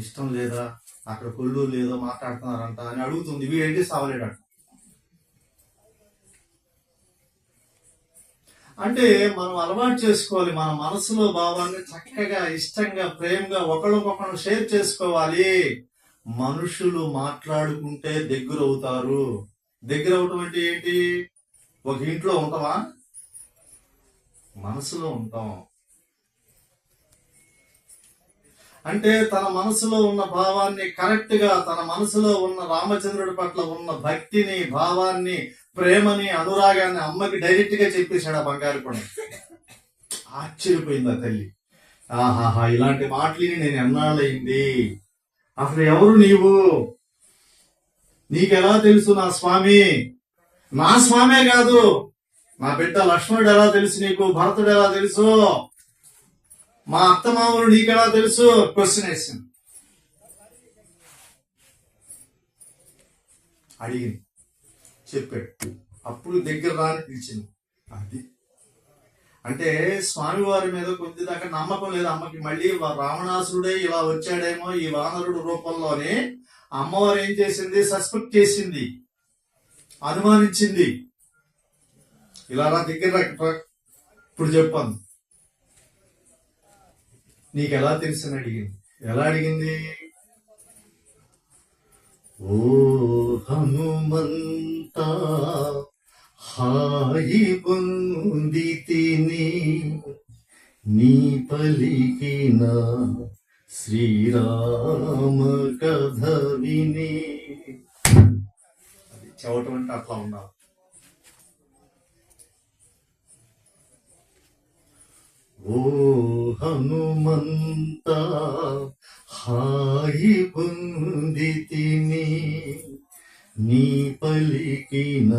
ఇష్టం లేదా, అక్కడ కొల్లు లేదో మాట్లాడుతున్నారంట అని అడుగుతుంది. వీడేంటి సావలేడంట. అంటే మనం అలవాటు చేసుకోవాలి, మన మనసులో భావాన్ని చక్కగా ఇష్టంగా ప్రేమగా ఒకళ్ళకొకళ్ళు షేర్ చేసుకోవాలి. మనుషులు మాట్లాడుకుంటే దగ్గర అవుతారు. దగ్గర అవటం అంటే ఏంటి? ఒక ఇంట్లో ఉంటావా, మనసులో ఉంటాం. అంటే తన మనసులో ఉన్న భావాన్ని కరెక్ట్ గా, తన మనసులో ఉన్న రామచంద్రుడి పట్ల ఉన్న భక్తిని, భావాన్ని, ప్రేమని, అనురాగాన్ని అమ్మకి డైరెక్ట్ గా చెప్పేశాడు ఆ బంగారు కొండ. ఆశ్చర్యపోయింది ఆ తల్లి. ఆహాహా, ఇలాంటి మాటలిని నేను ఎన్నాళ్ళయింది. అసలు ఎవరు నీవు? నీకెలా తెలుసు నా స్వామి? నా స్వామే కాదు, నా బిడ్డ లక్ష్మణుడు ఎలా తెలుసు నీకు? భరతుడు ఎలా తెలుసు? మా అత్తమామలు నీకెలా తెలుసు? క్వశ్చన్ వేసింది, అడిగింది, చెప్పాడు. అప్పుడు దగ్గర రాని పిలిచింది. అది అంటే స్వామివారి మీద కొద్ది దాకా నమ్మకం లేదు అమ్మకి. మళ్ళీ రావణాసురుడే ఇలా వచ్చాడేమో ఈ వానరుడు రూపంలోనే. అమ్మవారు ఏం చేసింది? సస్పెక్ట్ చేసింది, అనుమానించింది. ఇలా రా దగ్గర, ఇప్పుడు చెప్పాను, నీకెలా తెలుసని అడిగింది. ఎలా అడిగింది? ఓ హనుమంత హాయి పొందితిని, నీ పలికిన శ్రీరామ కథ విని. అది చెవటం అంటే అట్లా ఉండాలి. ఓ హనుమంత హాయి పొందితిని, నీ పలికిన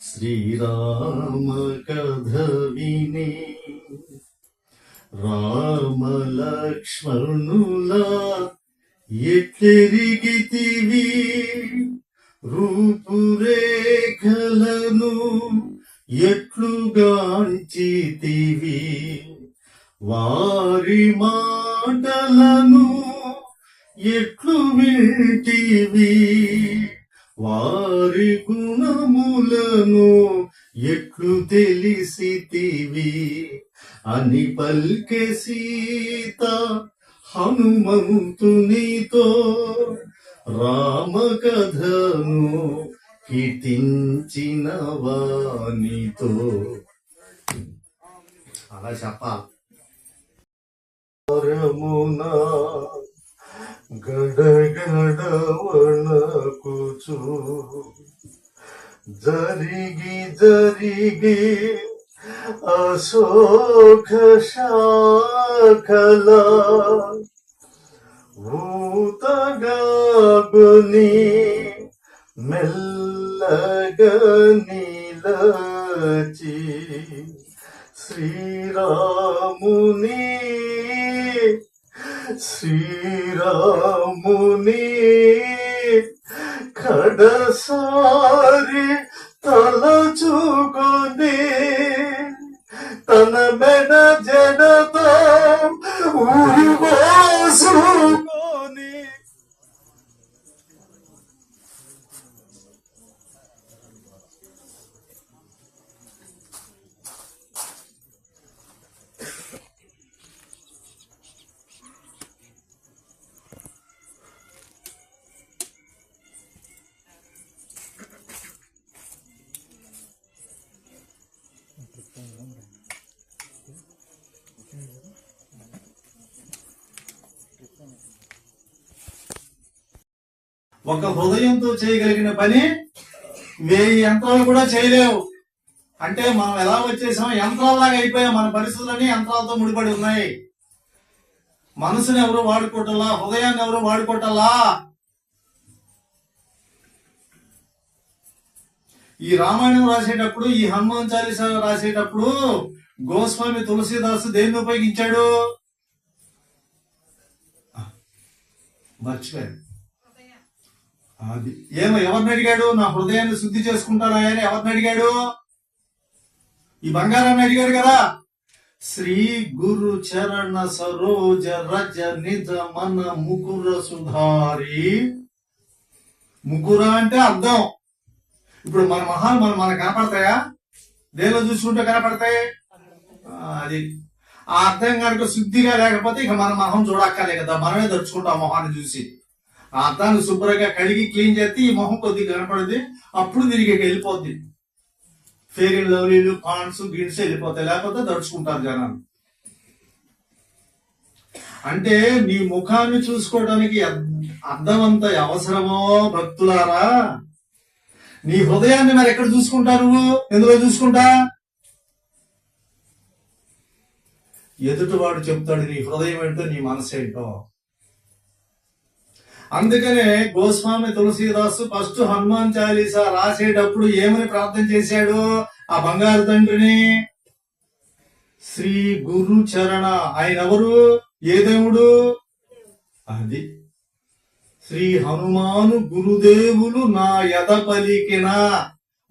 శ్రీరామ కథ విని. రామ లక్ష్మణుల ఎట్లెరిగితివి, రూపురేఖలను ఎట్లుగాంచితివి, వారి మాటలను ఎట్లు వింటివి, వారి గుణములను ఎట్లు తెలిసితివి అని పల్కె సీత హనుమంతునితో. రామ కథను కీర్తించిన వానితో. అలా చెప్పాలి. రమునా గడగడ వణకుచు జరిగి జరిగి అశోక శాఖల ఊతగాగుని మెల్లగా నిలచి శ్రీరాముని కడసారి తలచుకొని తన మెడ జడతో ఊరిపోసుకొని. ఒక హృదయంతో చేయగలిగిన పని 1000 యంత్రాలు కూడా చేయలేవు. అంటే మనం ఎలా వచ్చేసాం? యంత్రాల్లాగా అయిపోయాం. మన పరిస్థితులన్నీ యంత్రాలతో ముడిపడి ఉన్నాయి. మనసుని ఎవరు వాడుకోవటంలా, హృదయాన్ని ఎవరు వాడుకోవటంలా. ఈ రామాయణం రాసేటప్పుడు, ఈ హనుమాన్ చాలీసా రాసేటప్పుడు గోస్వామి తులసీదాసు దేన్ని ఉపయోగించాడు? మర్చిపోయాడు. అది ఎవరిని అడిగాడు? నా హృదయాన్ని శుద్ధి చేసుకుంటారా అని ఎవరిని అడిగాడు? ఈ బంగారాన్ని అడిగాడు కదా. శ్రీ గురు చరణ సరోజ రజ నిజ మన ముకుర సుధారి. ముకుర అంటే అర్థం. ఇప్పుడు మన మొహాలు మనకు కనపడతాయా? దేనిలో చూసుకుంటే కనపడతాయి? అది ఆ అర్థం కనుక శుద్ధిగా లేకపోతే ఇక మన మొహం చూడక్కర్లే కదా, మనమే దర్చుకుంటాం మొహాన్ని చూసి. ఆ అర్థాన్ని శుభ్రంగా కడిగి క్లీన్ చేస్తే ఈ మొహం కొద్దిగా కనపడింది, అప్పుడు దీనికి వెళ్ళిపోద్ది. ఫెయిర్ అండ్ లవ్లీలు, పాండ్స్, గిన్స్ వెళ్ళిపోతాయి, లేకపోతే దడుచుకుంటారు జనాలు. అంటే నీ ముఖాన్ని చూసుకోవడానికి అర్థం అంత అవసరమో భక్తులారా? నీ హృదయాన్ని మరి ఎక్కడ చూసుకుంటా? నువ్వు ఎందులో చూసుకుంటా? ఎదుటివాడు చెప్తాడు నీ హృదయం ఏంటో, నీ మనసు ఏంటో. అందుకనే గోస్వామి తులసీదాసు ఫస్ట్ హనుమాన్ చాలీసా రాసేటప్పుడు ఏమని ప్రార్థన చేశాడు ఆ బంగారు తండ్రిని? శ్రీ గురు చరణ. ఆయన ఎవరు? ఏ దేవుడు? అది శ్రీ హనుమాను గురుదేవులు నా యద పలికిన,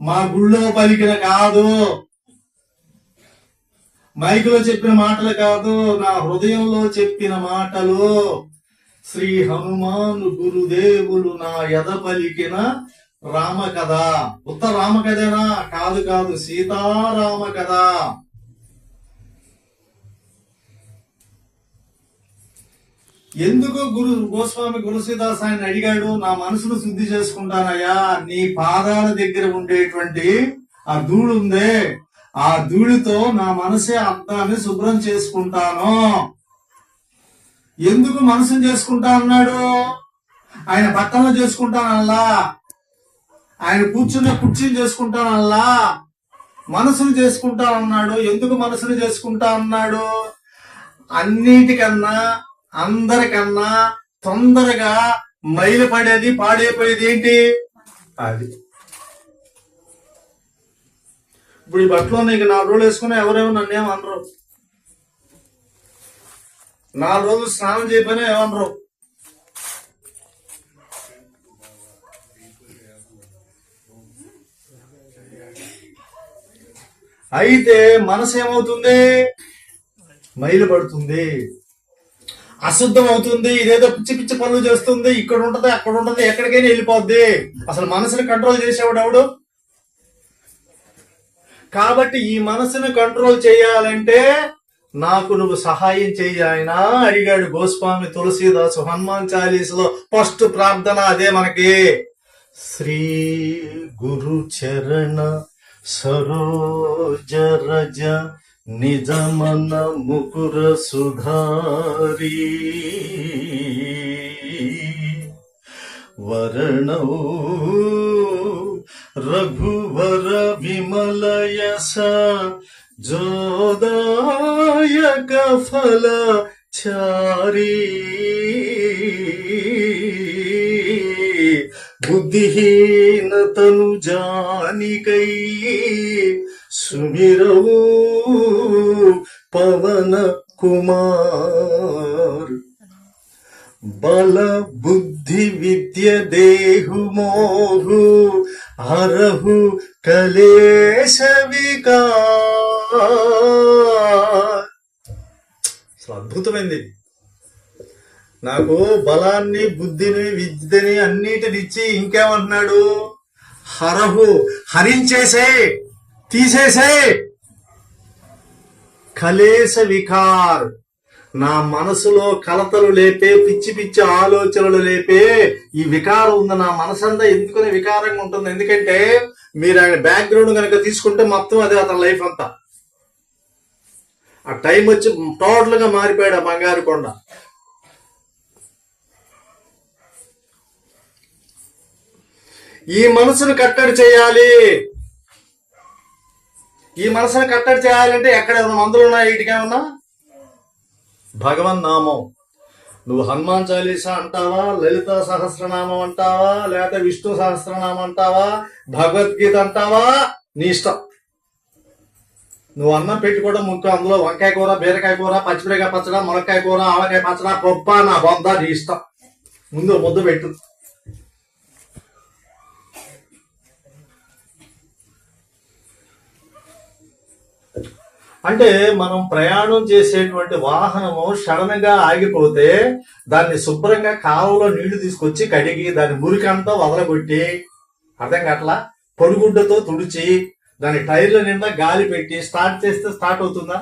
మా గుళ్ళో పలికిన కాదు, మైకులో చెప్పిన మాటలు కాదు, నా హృదయంలో చెప్పిన మాటలు. శ్రీ హనుమాను గురుదేవులు నా యద పలికిన రామ కథ. ఉత్త రామ కథనా? కాదు కాదు, సీతారామ కథ. ఎందుకు గోస్వామి తులసీదాస్ ఆయన అడిగాడు? నా మనసును శుద్ధి చేసుకుంటానయ్యా, నీ పాదాల దగ్గర ఉండేటువంటి ఆ ధూళి ఉందే, ఆ ధూళితో నా మనసే అర్థాన్ని శుభ్రం చేసుకుంటాను. ఎందుకు మనసును చేసుకుంటా అన్నాడు? ఆయన పక్కన చేసుకుంటానల్లా, ఆయన కూర్చున్న కుర్చీని చేసుకుంటానల్లా, మనసును చేసుకుంటానన్నాడు. ఎందుకు మనసును చేసుకుంటా అన్నాడు? అన్నిటికన్నా అందరికన్నా తొందరగా మైలు పడేది, పాడైపోయేది ఏంటి? అది. ఇప్పుడు ఈ బట్టలో నీకు 4 రోజులు వేసుకున్నా ఎవరేమో నన్నేం అనరు, 4 రోజులు స్నానం చేయకపోయినా ఏమనరు. అయితే మనసు ఏమవుతుంది? మైలు పడుతుంది, అశుద్ధం అవుతుంది, ఇదేదో పిచ్చి పిచ్చి పనులు చేస్తుంది, ఇక్కడ ఉంటది అక్కడ ఉంటది, ఎక్కడికైనా వెళ్ళిపోద్ది. అసలు మనసుని కంట్రోల్ చేసేవాడు ఎవడు? కాబట్టి ఈ మనసుని కంట్రోల్ చేయాలంటే నాకు నువ్వు సహాయం చెయ్యి ఆయన అడిగాడు గోస్వామి తులసీదాసు. హనుమాన్ చాలీసాలో ఫస్ట్ ప్రార్థన అదే మనకి. శ్రీ గురు చరణ సరోజ రజ నిజమన ముకుర సుధారి వరణౌ రఘువర విమలయస జోదాయక ఫల చారి బుద్ధిహీన తను జానికై సుమిరవు పవన కుమార్ బల బుద్ధి విద్య దేహు మోహు హరహు కలేశ వికార్. అసలు అద్భుతమైంది. నాకు బలాన్ని, బుద్ధిని, విద్యని అన్నిటినిచ్చి ఇంకేమంటున్నాడు? హరహు, హరించేసే, తీసేసే, కలేశ వికార్, నా మనసులో కలతలు లేపే, పిచ్చి పిచ్చి ఆలోచనలు లేపే ఈ వికారం ఉంది నా మనసంతా. ఎందుకనే వికారంగా ఉంటుంది? ఎందుకంటే మీరు ఆయన బ్యాక్గ్రౌండ్ కనుక తీసుకుంటే మొత్తం అదే అతని లైఫ్ అంతా. ఆ టైం వచ్చి టోటల్ గా మారిపోయాడు ఆ బంగారు కొండ. ఈ మనసును కట్టడి చేయాలి. ఈ మనసును కట్టడి చేయాలంటే ఎక్కడ మందులు ఉన్నాయి? వీటికేమన్నా భగవన్ నామం. నువ్వు హనుమాన్ చాలీసా అంటావా, లలిత సహస్రనామం అంటావా, లేకపోతే విష్ణు సహస్రనామం అంటావా, భగవద్గీత అంటావా, నీ ఇష్టం. నువ్వు అన్నం పెట్టుకోవడం ముఖ్యం. అందులో వంకాయ కూర, బీరకాయ కూర, పచ్చిమిరకాయ పచ్చడా, మునక్కాయ కూర, ఆవకాయ పచ్చడా, పప్ప, నా బొంద, నీ ఇష్టం. ముందు ముద్దు పెట్టు. అంటే మనం ప్రయాణం చేసేటువంటి వాహనము సడన్ గా ఆగిపోతే దాన్ని శుభ్రంగా కాలువలో నీళ్లు తీసుకొచ్చి కడిగి దాని మురికంతా వదలగొట్టి, అర్థం కావట్లా, పొడిగుడ్డతో తుడిచి దాని టైర్ల నిండా గాలి పెట్టి స్టార్ట్ చేస్తే స్టార్ట్ అవుతుందా?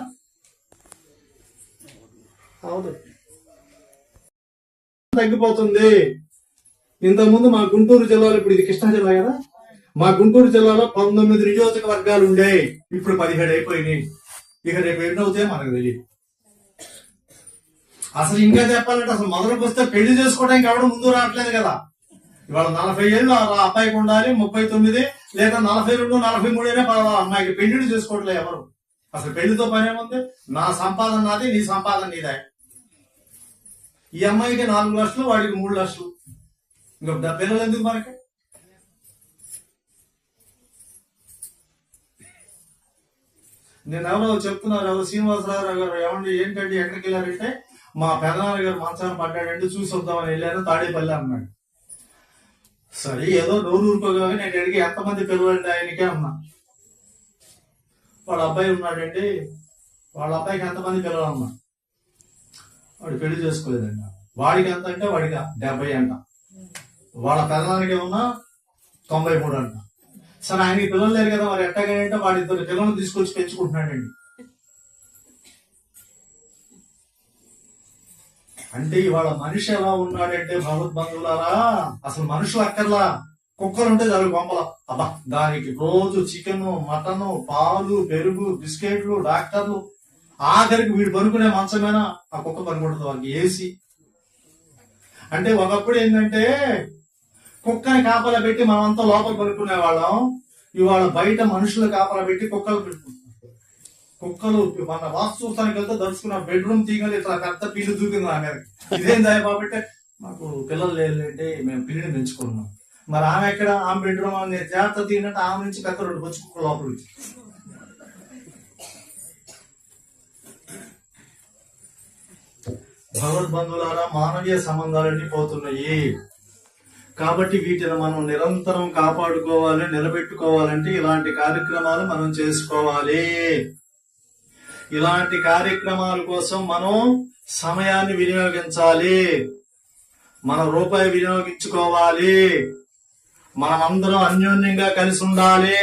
అవును, తగ్గిపోతుంది. ఇంతకుముందు మా గుంటూరు జిల్లాలో, ఇప్పుడు ఇది కృష్ణా జిల్లా కదా, మా గుంటూరు జిల్లాలో 19 నియోజకవర్గాలు ఉండే, ఇప్పుడు 17 అయిపోయినాయి. ఇక రేపు ఎన్ని అవుతాయో మనకు తెలియదు. అసలు ఇంకా చెప్పాలంటే అసలు మొదలుకు వస్తే పెళ్లి చేసుకోవడానికి ఎవడం ముందు రావట్లేదు కదా. ఇవాళ 40 ఏళ్ళు అబ్బాయికి ఉండాలి, 39 లేదా 42, 43 అయినా పర్వాలేదు, అమ్మాయికి పెళ్లిళ్ళు చేసుకోవట్లేదు ఎవరు. అసలు పెళ్లితో పని ఏముంది? నా సంపాదన నాది, నీ సంపాదన నీదే. ఈ అమ్మాయికి 4 లక్షలు, వాడికి 3 లక్షలు. ఇంకా పిల్లలు ఎందుకు మనకి? నేను ఎవరో చెప్తున్నారు, ఎవరు శ్రీనివాసరావు గారు, ఏమండి ఏంటంటే ఎక్కడికి వెళ్ళారంటే, మా పెదనాన్న గారు మంచాన్ని పడ్డాడంటే చూసి వద్దామని వెళ్ళాను, తాడేపల్లి అన్నాడు. సరే ఏదో నోరు ఊరుకోగా నేను అడిగి ఎంతమంది పిల్లలండి ఆయనకే అన్నా. వాళ్ళ అబ్బాయి ఉన్నాడండి, వాళ్ళ అబ్బాయికి ఎంతమంది పిల్లలు అన్నా. వాడు పెళ్లి చేసుకోలేదండి. వాడికి ఎంత అంటే వాడికి 70 అంట, వాళ్ళ పెదనానికి ఏమన్నా 93 అంట. సరే ఆయనకి పిల్లలు లేరు కదా, మరి ఎట్టగానంటే వాడి 2 పిల్లలను తీసుకొచ్చి పెంచుకుంటున్నాడండి. అంటే ఇవాళ మనిషి ఎలా ఉన్నాడంటే భగవద్బంధువులారా, అసలు మనుషులు అక్కర్లా, కుక్కలు ఉంటే చాలు గొంపల. అబ్బా, దానికి రోజు చికెన్, మటన్, పాలు, పెరుగు, బిస్కెట్లు, డాక్టర్లు, ఆఖరికి వీడు పనుకునే మంచమేనా ఆ కుక్క పనుకుంటుంది, వాళ్ళకి ఏసీ. అంటే ఒకప్పుడు ఏంటంటే కుక్కని కాపలా పెట్టి మనమంతా లోపల పనుకునే వాళ్ళం. ఇవాళ బయట మనుషులు కాపలా పెట్టి కుక్కలు పెట్టుకుంటున్నారు. కుక్కలు మన వాస్తు చూస్తానికి వెళ్తే దర్శకున్న బెడ్రూమ్ తీగలు ఇట్లా పెద్ద పిల్లి దూకింది నా మీద. ఇదేం దాయ బాబట్టే మాకు పిల్లలు లేదంటే మేము పిల్లిని పెంచుకున్నాం. మరి ఆమె ఎక్కడ, ఆమె బెడ్రూమ్ ఆమె జాగ్రత్త తీగినట్టు ఆమె నుంచి పెద్ద 2 బొచ్చు కుక్కలు లోపల వచ్చి. భగవద్బంధువులారా, మానవీయ సంబంధాలన్నీ పోతున్నాయి. కాబట్టి వీటిని మనం నిరంతరం కాపాడుకోవాలి, నిలబెట్టుకోవాలంటే ఇలాంటి కార్యక్రమాలు మనం చేసుకోవాలి. ఇలాంటి కార్యక్రమాల కోసం మనం సమయాన్ని వినియోగించాలి, మన రూపాయి వినియోగించుకోవాలి, మనమందరం అన్యోన్యంగా కలిసి ఉండాలి.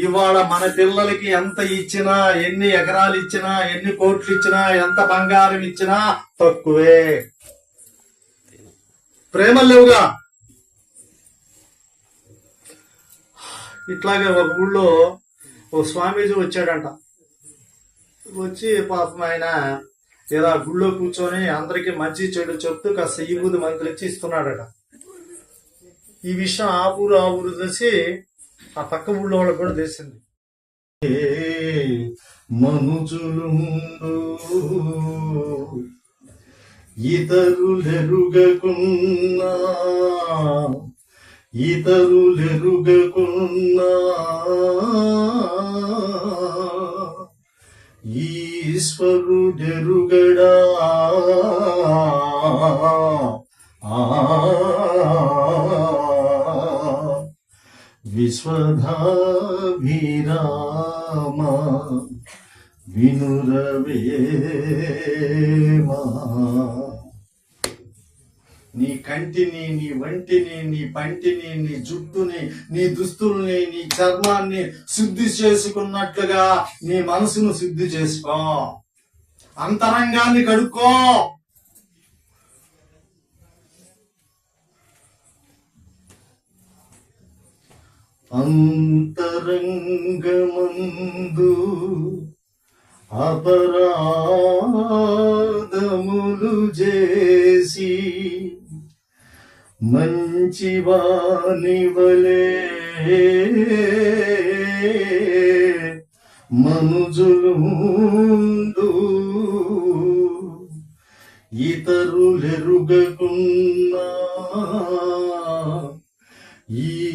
ఇవాళ మన పిల్లలకి ఎంత ఇచ్చినా, ఎన్ని ఎకరాలు ఇచ్చినా, ఎన్ని కోట్లు ఇచ్చినా, ఎంత బంగారం ఇచ్చినా తక్కువే. ప్రేమలు లేవుగా. ఇట్లాగే ఒక ఊళ్ళో ఓ స్వామీజీ వచ్చాడంట. వచ్చి పాపం ఆయన ఇలా గుళ్ళో కూర్చొని అందరికి మంచి చెడు చెప్తూ కాస్త ఈ బుద్ధి మంత్రిచ్చి ఇస్తున్నాడట. ఈ విషయం ఆ ఊరు తెలిసి ఆ పక్క ఊళ్ళో వాళ్ళకి కూడా తెలిసింది. మనుజులుండు ఇతరులెరుగకున్నా, ఈశ్వరుడెరుగడా. విశ్వధాభిరామ వినురవేమా. నీ కంటిని, నీ వంటిని, నీ పంటిని, నీ జుట్టుని, నీ దుస్తుల్ని, నీ చర్మాన్ని శుద్ధి చేసుకున్నట్లుగా నీ మనసును శుద్ధి చేసుకో, అంతరంగాన్ని కడుక్కో. అంతరంగమందు అపరాధములు చేసి మంచివాని వలె మనుజులుండు, ఇతరులెరుగకున్నా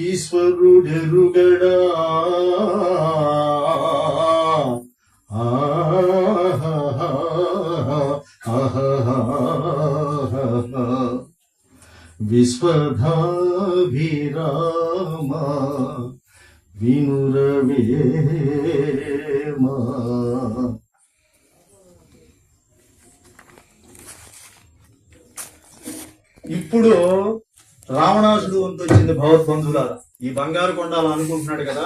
ఈశ్వరుడెరుగడా. విశ్వధాభిరామ వినురవేమా. ఇప్పుడు రావణాసుడు వంతు వచ్చింది భగవద్బంధువులారా. ఈ బంగారు కొండాలు అనుకుంటున్నాడు కదా,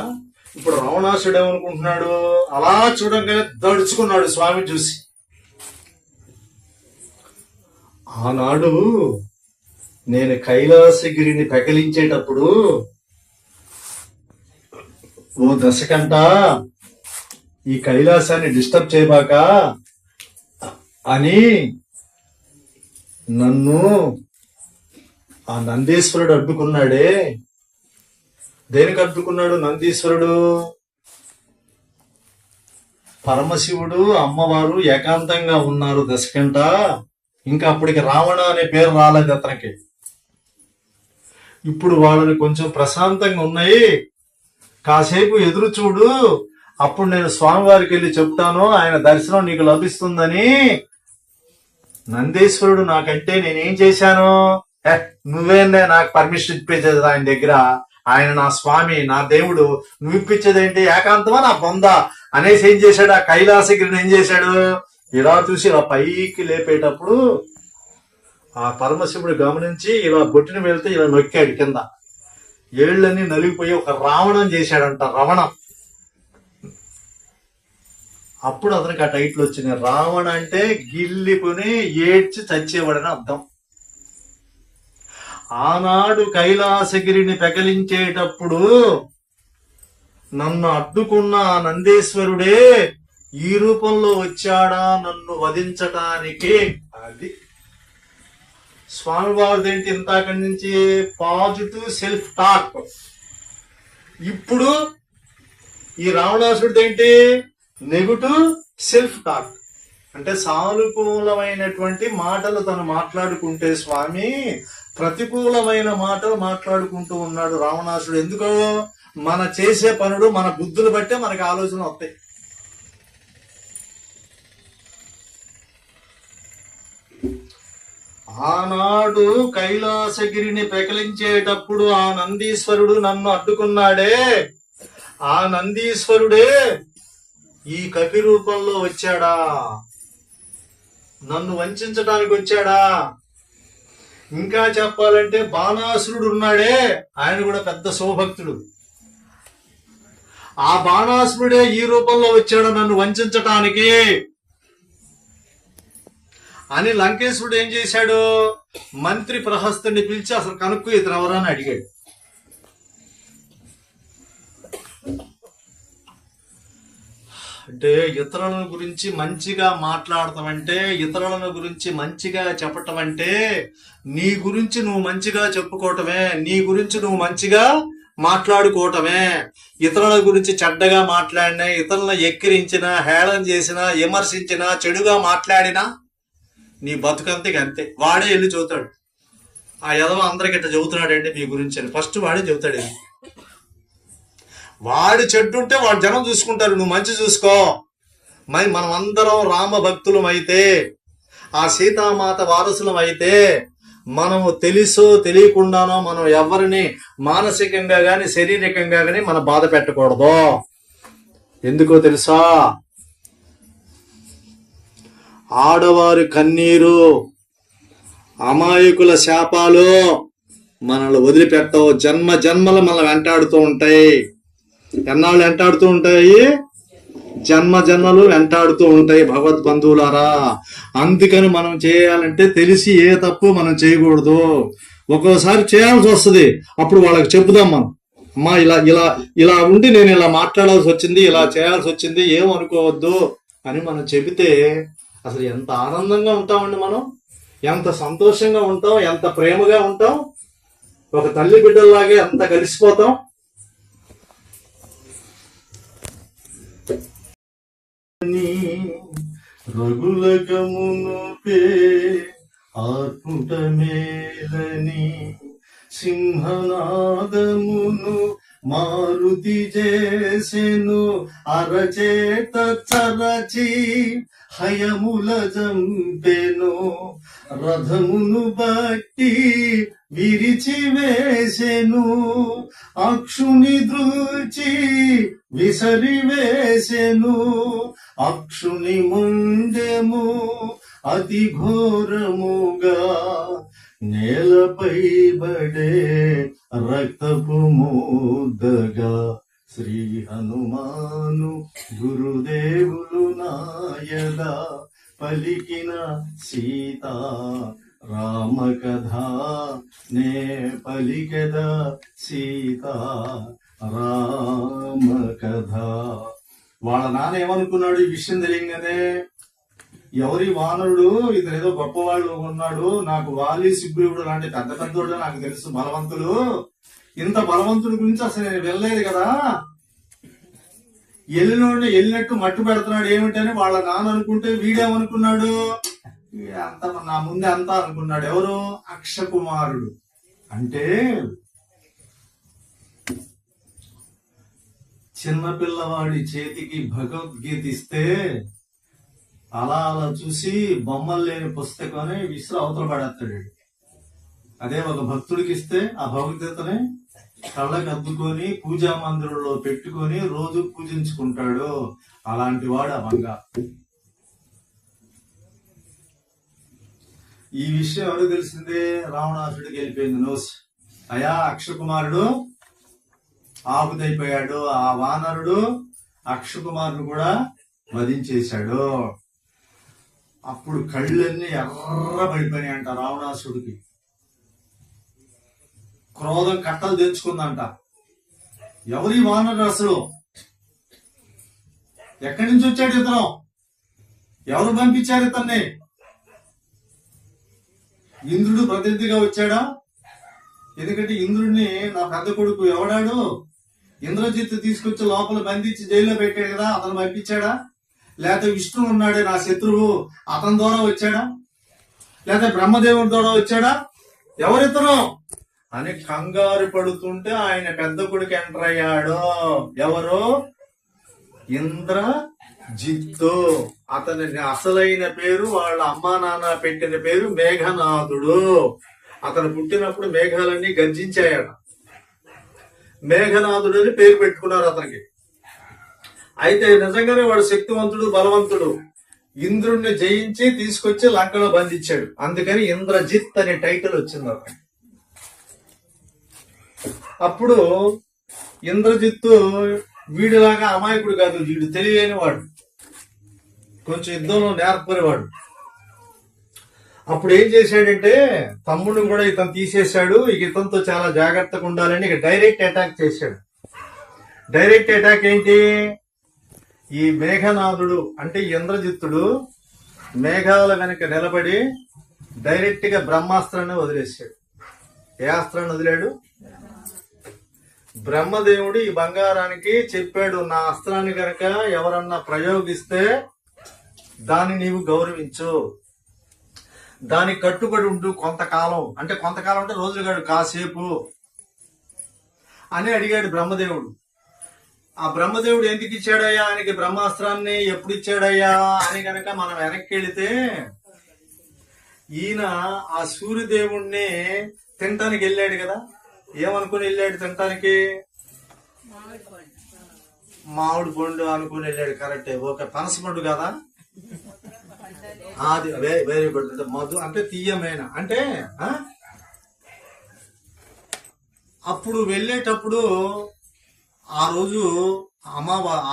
ఇప్పుడు రావణాసుడు ఏమనుకుంటున్నాడు, అలా చూడంగానే దడుచుకున్నాడు స్వామి చూసి. ఆనాడు నేను కైలాసగిరిని పెకలించేటప్పుడు, ఓ దశకంట ఈ కైలాసాన్ని డిస్టర్బ్ చేయబాక అని నన్ను ఆ నందీశ్వరుడు అడ్డుకున్నాడే. దేనికి అడ్డుకున్నాడు నందీశ్వరుడు? పరమశివుడు అమ్మవారు ఏకాంతంగా ఉన్నారు దశకంట. ఇంకా అప్పటికి రావణ అనే పేరు రాలేదు అతనికి. ఇప్పుడు వాళ్ళని కొంచెం ప్రశాంతంగా ఉన్నాయి, కాసేపు ఎదురు చూడు, అప్పుడు నేను స్వామివారికి వెళ్ళి చెప్తాను, ఆయన దర్శనం నీకు లభిస్తుందని. నందీశ్వరుడు నాకంటే నేనేం చేశాను? నువ్వేందే నాకు పర్మిషన్ ఇప్పించేది ఆయన దగ్గర? ఆయన నా స్వామి, నా దేవుడు, నువ్వు ఇప్పించేదేంటి? ఏకాంతమా నా బొంద అనేసి ఏం చేశాడు? ఆ కైలాసగిరిని ఏం చేశాడు? ఇలా చూసి ఇలా పైకి లేపేటప్పుడు ఆ పరమశివుడు గమనించి ఇలా బొట్టిని వెళ్తే ఇలా నొక్కాడు కింద. ఏళ్ళన్నీ నలిగిపోయి ఒక రావణం చేశాడంట, రవణం. అప్పుడు అతనికి ఆ టైటిల్ వచ్చింది. రావణ అంటే గిల్లిపుని ఏడ్చి చచ్చేవాడని అర్థం. ఆనాడు కైలాసగిరిని పెకలించేటప్పుడు నన్ను అడ్డుకున్న ఆ నందీశ్వరుడే ఈ రూపంలో వచ్చాడా నన్ను వధించటానికి. అది స్వామివారిదేంటి ఇంతకటి నుంచి పాజిటివ్ సెల్ఫ్ టాక్. ఇప్పుడు ఈ రావణాసుడిదేంటి నెగటివ్ సెల్ఫ్ టాక్. అంటే సానుకూలమైనటువంటి మాటలు తను మాట్లాడుకుంటే స్వామి ప్రతికూలమైన మాటలు మాట్లాడుకుంటూ ఉన్నాడు రావణాసుడు. ఎందుకో మన చేసే పనులు మన బుద్ధులు బట్టే మనకి ఆలోచన వస్తాయి. ఆనాడు కైలాసగిరిని పెకలించేటప్పుడు ఆ నందీశ్వరుడు నన్ను అడ్డుకున్నాడే, ఆ నందీశ్వరుడే ఈ కపి రూపంలో వచ్చాడా? నన్ను వంచడానికి వచ్చాడా? ఇంకా చెప్పాలంటే బాణాసురుడు ఉన్నాడే, ఆయన కూడా పెద్ద శివభక్తుడు. ఆ బాణాసురుడే ఈ రూపంలో వచ్చాడు నన్ను వంచటానికి అని లంకేశ్వరుడు ఏం చేశాడు? మంత్రి ప్రహస్తుడిని పిలిచి అసలు కనుక్కు ఇతను ఎవరని అడిగాడు. అంటే ఇతరుల గురించి మంచిగా మాట్లాడటం అంటే, ఇతరుల గురించి మంచిగా చెప్పటం అంటే, నీ గురించి నువ్వు మంచిగా చెప్పుకోవటమే, నీ గురించి నువ్వు మంచిగా మాట్లాడుకోవటమే. ఇతరుల గురించి చెడ్డగా మాట్లాడినా, ఇతరులను ఎక్కిరించినా, హేళన చేసినా, విమర్శించినా, చెడుగా మాట్లాడినా నీ బతుకంతే అంతే. వాడే వెళ్ళి చెబుతాడు, ఆ యదవ అందరికి ఇట్లా చెబుతున్నాడండి మీ గురించి అని ఫస్ట్ వాడే చెబుతాడు. వాడు చెడ్డుంటే వాడు జనం చూసుకుంటారు, నువ్వు మంచి చూసుకో. మరి మనం అందరం రామ భక్తులం అయితే, ఆ సీతామాత వారసులం అయితే, మనము తెలుసో తెలియకుండానో మనం ఎవరిని మానసికంగా గాని శారీరకంగా గాని మనం బాధ పెట్టకూడదు. ఎందుకో తెలుసా? ఆడవారి కన్నీరు, అమాయకుల శాపాలు మనల్ని వదిలిపెట్టవు. జన్మ జన్మలు మనల్ని వెంటాడుతూ ఉంటాయి. ఎన్నాళ్ళు వెంటాడుతూ ఉంటాయి? జన్మ జన్మలు వెంటాడుతూ ఉంటాయి భగవద్బంధువులారా. అందుకని మనం చేయాలంటే తెలిసి ఏ తప్పు మనం చేయకూడదు. ఒక్కోసారి చేయాల్సి వస్తుంది, అప్పుడు వాళ్ళకి చెప్పుదాం మనం, అమ్మా ఇలా ఇలా ఇలా ఉండి నేను ఇలా మాట్లాడాల్సి వచ్చింది, ఇలా చేయాల్సి వచ్చింది, ఏమనుకోవద్దు అని మనం చెబితే అసలు ఎంత ఆనందంగా ఉంటామండి మనం, ఎంత సంతోషంగా ఉంటాం, ఎంత ప్రేమగా ఉంటాం, ఒక తల్లి బిడ్డల్లాగే ఎంత కలిసిపోతాం. రఘులకమునుపే ఆర్పుట మేలని సింహనాదమును మారుతి చేసెను, అరచేత చరచి హయముల జంపెను, రథమును బట్టి విరిచి వేసెను, అక్షుని దృచి విసరి వేసెను, అక్షుని ముండెము అతి ఘోరముగా నేలపై బడే రక్తపు ముద్దగా, శ్రీ హనుమాను గురుదేవులు నాయద పలికిన సీతా రామ కథ, నే పలికెద సీతా రామ కథ. వాళ్ళ నాన్న ఏమనుకున్నాడు ఈ విషయం తెలియగానే? ఎవరి వానరుడు, ఇతనేదో గొప్పవాళ్ళు ఉన్నాడు, నాకు వాలి సుగ్రీవుడు లాంటి పెద్ద పెద్దోడు నాకు తెలుసు, బలవంతులు, ఇంత బలవంతుడి గురించి అసలు నేను వెళ్ళలేదు కదా, వెళ్ళినట్టు మట్టు పెడుతున్నాడు ఏమిటని వాళ్ళ నాన్న అనుకుంటే వీడేమనుకున్నాడు? అంత నా ముందే అంతా అనుకున్నాడు. ఎవరు? అక్షకుమారుడు. అంటే చిన్నపిల్లవాడి చేతికి భగవద్గీత ఇస్తే అలా చూసి బొమ్మలు లేని పుస్తకాన్ని విసిరి అవతల పడేస్తాడు. అదే ఒక భక్తుడికి ఇస్తే ఆ భగవద్గీతని కళ్ళకి అద్దుకొని పూజా మందిరంలో పెట్టుకొని రోజు పూజించుకుంటాడు. అలాంటి వాడు ఆ బంగారు. ఈ విషయం ఎవరికి తెలిసిందే? రావణాసుడికి వెళ్ళిపోయింది నోస్. అయా అక్షకుమారుడు ఆపుదైపోయాడు. ఆ వానరుడు అక్షకుమారుడు కూడా వధించేశాడు. అప్పుడు కళ్ళన్నీ ఎర్ర పడిపోయినాయి అంట రావణాసుడికి. క్రోధం కట్టలు తెంచుకుందంట. ఎవరి వానరుడు అసలు? ఎక్కడి నుంచి వచ్చాడు ఇతను? ఎవరు పంపించారు ఇతన్ని? ఇంద్రుడు ప్రతినిధిగా వచ్చాడా? ఎందుకంటే ఇంద్రుడిని నా పెద్ద కొడుకు ఎవడాడు ఇంద్రజిత్ తీసుకొచ్చి లోపల బంధించి జైల్లో పెట్టాడు కదా, అతను పంపించాడా? లేకపోతే విష్ణువు ఉన్నాడే నా శత్రువు, అతని ద్వారా వచ్చాడా? లేకపోతే బ్రహ్మదేవుడి ద్వారా వచ్చాడా? ఎవరితను అని కంగారు పడుతుంటే ఆయన పెద్ద కొడుకు ఎంటర్ అయ్యాడు. ఎవరు? ఇంద్రజిత్తు. అతని అసలైన పేరు వాళ్ళ అమ్మా నాన్న పెట్టిన పేరు మేఘనాథుడు. అతను పుట్టినప్పుడు మేఘాలన్నీ గర్జించాయట. మేఘనాథుడు అని పేరు పెట్టుకున్నారు అతనికి. అయితే నిజంగానే వాడు శక్తివంతుడు, బలవంతుడు. ఇంద్రుణ్ణి జయించి తీసుకొచ్చి లంకలో బంధించాడు. అందుకని ఇంద్రజిత్ అనే టైటిల్ వచ్చింది అతనికి. అప్పుడు ఇంద్రజిత్తు వీడిలాగా అమాయకుడు కాదు, వీడు తెలియని వాడు, కొంచెం యుద్ధంలో నేర్పరివాడు. అప్పుడు ఏం చేశాడంటే తమ్ముడిని కూడా ఇతను తీసేశాడు. ఇక ఇతనితో చాలా జాగ్రత్తగా ఉండాలని ఇక డైరెక్ట్ అటాక్ చేశాడు. డైరెక్ట్ అటాక్ ఏంటి? ఈ మేఘనాథుడు అంటే ఇంద్రజిత్తుడు మేఘాల వెనక నిలబడి డైరెక్ట్ గా బ్రహ్మాస్త్రాన్ని వదిలేశాడు. ఏ అస్త్రాన్ని వదిలాడు? బ్రహ్మదేవుడు ఈ బంగారానికి చెప్పాడు, నా అస్త్రాన్ని గనక ఎవరన్నా ప్రయోగిస్తే దాన్ని నీవు గౌరవించు, దానికి కట్టుబడి ఉంటూ కొంతకాలం, అంటే కొంతకాలం అంటే రోజులు కాదు కాసేపు అని అడిగాడు బ్రహ్మదేవుడు. ఆ బ్రహ్మదేవుడు ఎందుకు ఇచ్చాడయ్యా ఆయనకి బ్రహ్మాస్త్రాన్ని, ఎప్పుడు ఇచ్చాడయ్యా అని గనక మనం వెనక్కి వెళితే ఈయన ఆ సూర్యదేవుణ్ణి తినటానికి వెళ్ళాడు కదా. ఏమనుకుని వెళ్ళాడు తినటానికి? మామిడి పండు అనుకుని వెళ్ళాడు. కరెక్టే. ఓకే, పనస పండు కదా, అది వెరీ గుడ్. మధు అంటే తీయమైన అంటే. అప్పుడు వెళ్ళేటప్పుడు ఆ రోజు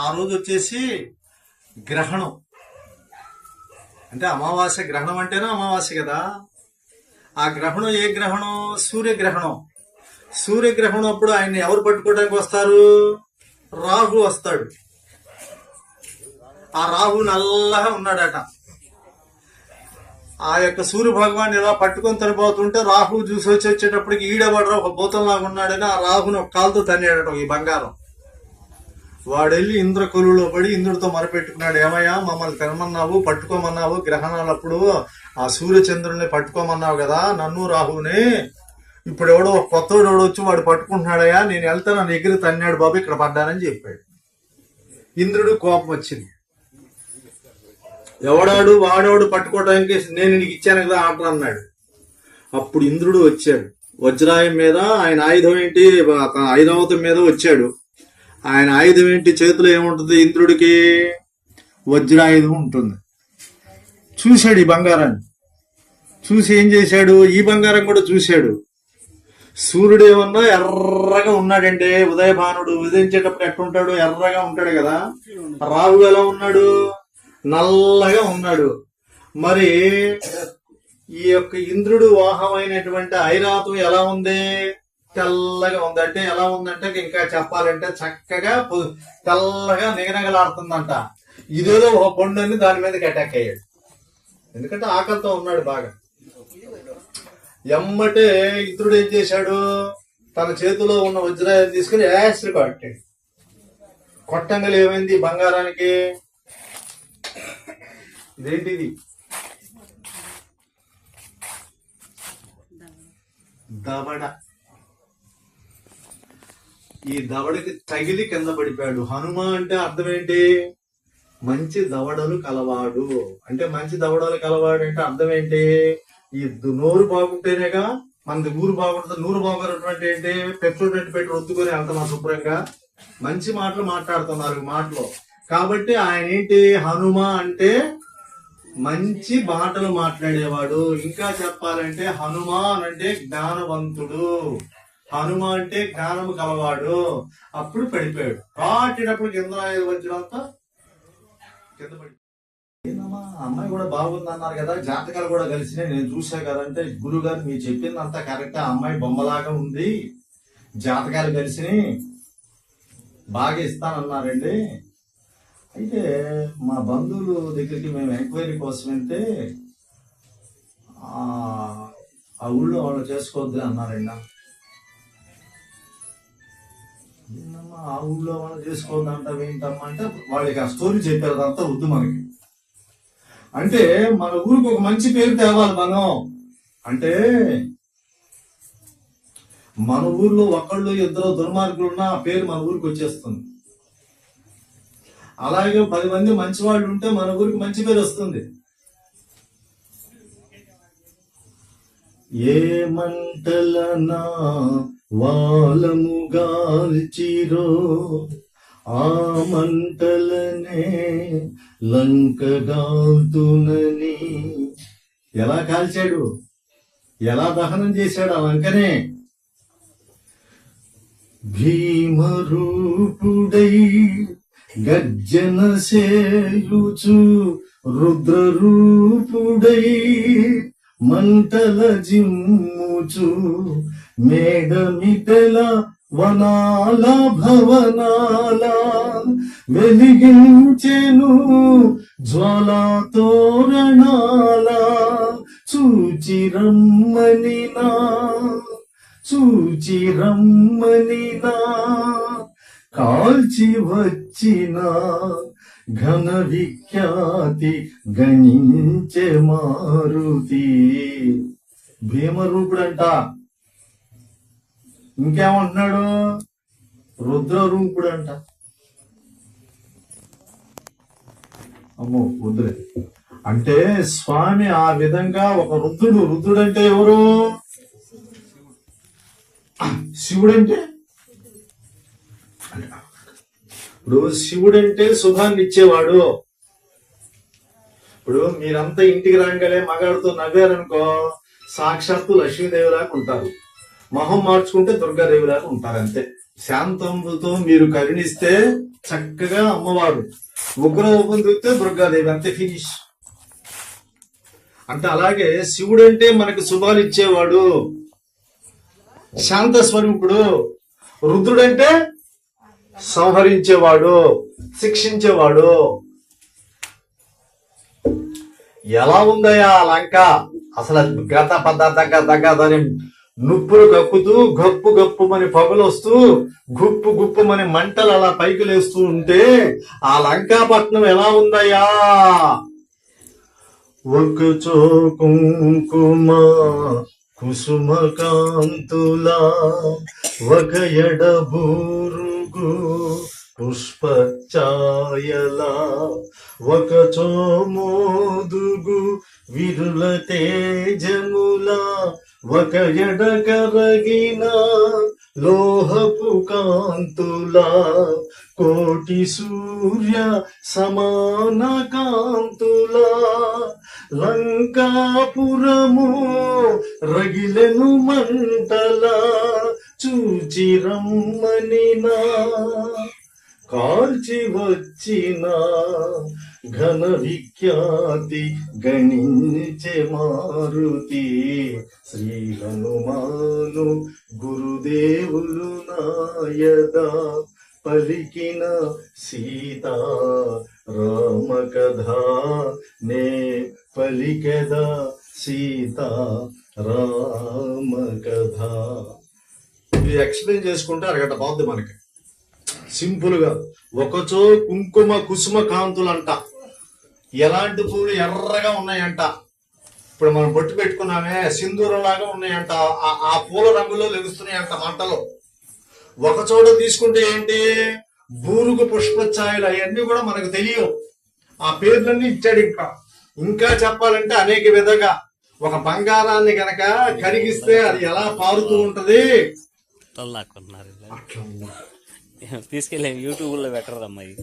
ఆ రోజు వచ్చేసి గ్రహణం. అంటే అమావాస్య గ్రహణం అంటేనే అమావాస్య కదా. ఆ గ్రహణం ఏ గ్రహణం? సూర్యగ్రహణం. సూర్యగ్రహణం అప్పుడు ఆయన్ని ఎవరు పట్టుకోవడానికి వస్తారు? రాహు వస్తాడు. ఆ రాహు నల్లగా ఉన్నాడట. ఆ యొక్క సూర్య భగవాన్ ఇలా పట్టుకొని తరిపోతుంటే రాహు చూసి వచ్చేటప్పటికి ఈడబడరా ఒక భూతంలాగా ఉన్నాడని ఆ రాహుని ఒక కాలుతో తన్నాడట ఈ బంగారం. వాడెళ్ళి ఇంద్రకులులో పడి ఇంద్రుడితో మొరపెట్టుకున్నాడు, ఏమయ్యా మమ్మల్ని తినమన్నావు, పట్టుకోమన్నావు గ్రహణాలప్పుడు, ఆ సూర్యచంద్రుల్ని పట్టుకోమన్నావు కదా నన్ను రాహుని. ఇప్పుడు ఎవడో కొత్తోడు వచ్చి వాడు పట్టుకుంటున్నాడయ్యా, నేను వెళ్తాను నా దగ్గర తన్నాడు బాబు, ఇక్కడ పడ్డానని చెప్పాడు. ఇంద్రుడు కోపం వచ్చింది. ఎవడాడు వాడోడు పట్టుకోవడానికి నేను నీకు ఇచ్చాను కదా ఆట అన్నాడు. అప్పుడు ఇంద్రుడు వచ్చాడు. వజ్రాయం మీద ఆయన ఆయుధం ఏంటి, ఐరావతం మీద వచ్చాడు. ఆయన ఆయుధం ఏంటి, చేతిలో ఏముంటుంది ఇంద్రుడికి, వజ్రాయుధం ఉంటుంది. చూశాడు ఈ బంగారాన్ని, చూసి ఏం చేశాడు, ఈ బంగారం కూడా చూశాడు. సూర్యుడు ఏమన్నా ఎర్రగా ఉన్నాడంటే, ఉదయభానుడు ఉదయించేటప్పుడు ఎట్లుంటాడు, ఎర్రగా ఉంటాడు కదా. రాహు ఎలా ఉన్నాడు, నల్లగా ఉన్నాడు. మరి ఈ యొక్క ఇంద్రుడు వాహమైనటువంటి ఐరావతం ఎలా ఉంది, తెల్లగా ఉంది. అంటే ఎలా ఉందంటే ఇంకా చెప్పాలంటే చక్కగా తెల్లగా నిగనగలాడుతుందంట. ఇదేదో ఒక పండుని దాని మీదకి అటాక్ అయ్యాడు, ఎందుకంటే ఆకలితో ఉన్నాడు బాగా. ఎమ్మటే ఇంద్రుడు ఏం చేశాడు, తన చేతిలో ఉన్న వజ్రాన్ని తీసుకుని యాస్ట్రి కొట్టాడు. కొట్టంగలు ఏమైంది బంగారానికి, ఇదేంటిది దవడ. ఈ దవడకి తగిలి కింద పడిపోయాడు. హనుమ అంటే అర్థం ఏంటి, మంచి దవడలు కలవాడు. అంటే మంచి దవడలు కలవాడు అంటే అర్థం ఏంటి, ఈ నోరు బాగుంటేనేగా మనది ఊరు బాగుంటుంది. నూరు బాగున్నటువంటి ఏంటి, పెట్రోల్ పెట్టి రుద్దుకొని వెళ్తాం శుభ్రంగా. మంచి మాటలు మాట్లాడుతున్నారు మాటలు. కాబట్టి ఆయన ఏంటి, హనుమ అంటే మంచి మాటలు మాట్లాడేవాడు. ఇంకా చెప్పాలంటే హనుమాన్ అంటే జ్ఞానవంతుడు, హనుమ అంటే జ్ఞానము కలవాడు. అప్పుడు పడిపోయాడు. కాటినప్పుడు కింద వచ్చినంతా కింద పడి. అమ్మాయి కూడా బాగుంది అన్నారు కదా, జాతకాలు కూడా కలిసినాయి నేను చూసా కదంటే, గురువు గారు మీరు చెప్పిందంతా కరెక్ట్, అమ్మాయి బొమ్మలాగా ఉంది, జాతకాలు కలిసినాయి, బాగా ఇస్తానన్నారండి. అయితే మా బంధువుల దగ్గరికి మేము ఎంక్వైరీ కోసం వెళ్తే ఆ ఊళ్ళో వాళ్ళు చేసుకోవద్దు అన్నారండి. ఆ ఊళ్ళో వాళ్ళు చేసుకోవద్దు అంటావు ఏంటమ్మా అంటే, వాళ్ళకి ఆ స్టోరీ చెప్పారు, అదంతా వద్దు మనకి. అంటే మన ఊరికి ఒక మంచి పేరు తేవాలి మనం. అంటే మన ఊర్లో ఒకళ్ళు ఇద్దరు దుర్మార్గులు ఉన్న ఆ పేరు మన ఊరికి వచ్చేస్తుంది. అలాగే 10 మంది మంచి వాళ్ళు ఉంటే మన ఊరికి మంచి పేరు వస్తుంది. ఏ మంటలనా వాలముగాల్చిరో ఆ మంటలనే లంకగాల్తునని. ఎలా కాల్చాడు, ఎలా దహనం చేశాడు ఆ లంకనే. భీమరూపుడై గర్జన సేయుచు రుద్రరూపుడై మంటల జిమ్ముచు మేడమిటల వనాల భవనాల వెలిగించెను జ్వాలా తోరణాల. చూచి రమ్మనినా కాల్చి వచ్చిన ఘన విఖ్యాతి గణించే మారుతి. భీమరూపుడంట, ఇంకేమంటున్నాడు, రుద్రరూపుడంట. అమ్మో వద్దులే. అంటే స్వామి ఆ విధంగా ఒక రుద్రుడంటే ఎవరు, శివుడంటే. ఇప్పుడు శివుడంటే శుభాన్ని ఇచ్చేవాడు. ఇప్పుడు మీరంతా ఇంటికి రాగానే మగాడితో నవ్వారనుకో, సాక్షాత్తు లక్ష్మీదేవిలాగా ఉంటారు. మొహం మార్చుకుంటే దుర్గాదేవిలాగా ఉంటారు. అంతే. శాంతంతో మీరు కరుణిస్తే చక్కగా అమ్మవారు, ఉగ్రరూపం చూస్తే దుర్గాదేవి, అంతే, ఫినిష్. అంటే అలాగే శివుడంటే మనకి శుభాలు ఇచ్చేవాడు, శాంత స్వరూపుడు. రుద్రుడంటే సంహరించేవాడు, శిక్షించేవాడు. ఎలా ఉందయ్యా లంక అసలు, గత పద్ధతి నుప్పులు కక్కుతూ గప్పు గప్పుమని పొగలు వస్తూ గుప్పు గుప్పుమని మంటలు అలా పైకి లేస్తూ ఉంటే ఆ లంకాపట్నం ఎలా ఉందయ్యా. ఒకచో కుంకుమ కుసుమ కాంతులా ఒక ఎడబూరుగు పుష్పఛాయలా ఒకచో మోదుగు విరుల తేజములా ఒక ఎడకరగిన లోహపు కాంతులా కోటి సూర్య సమాన కాంతులా లంకాపురము రగిలెను మంటలా చూచి రమ్మనినా కాల్చి వచ్చిన ఘన విఖ్యాతి గణించే మారుతి శ్రీ హనుమాను గురుదేవులు నాయదా పలికిన సీతా రామ కథ నే పలికెద సీతా రామ కథ. ఇది ఎక్స్ప్లెయిన్ చేసుకుంటే అరగంట బాగుంది మనకి. సింపుల్ గా ఒకచో కుంకుమ కుసుమ కాంతులంట. ఎలాంటి పూలు ఎర్రగా ఉన్నాయంట. ఇప్పుడు మనం బొట్టు పెట్టుకున్నామే సింధూరంలాగా ఉన్నాయంట. ఆ పూల రంగులో లెగుస్తున్నాయంట మంటలు. ఒక చోట తీసుకుంటే ఏంటి బూరుగు పుష్పఛాయలు అవన్నీ కూడా మనకు తెలియవు. ఆ పేర్లన్నీ ఇచ్చాడు. ఇంకా చెప్పాలంటే అనేక విధంగా ఒక బంగారాన్ని గనక కరిగిస్తే అది ఎలా పారుతూ ఉంటది. తీసుకెళ్ళి యూట్యూబ్ లో పెట్టరు అమ్మాయి.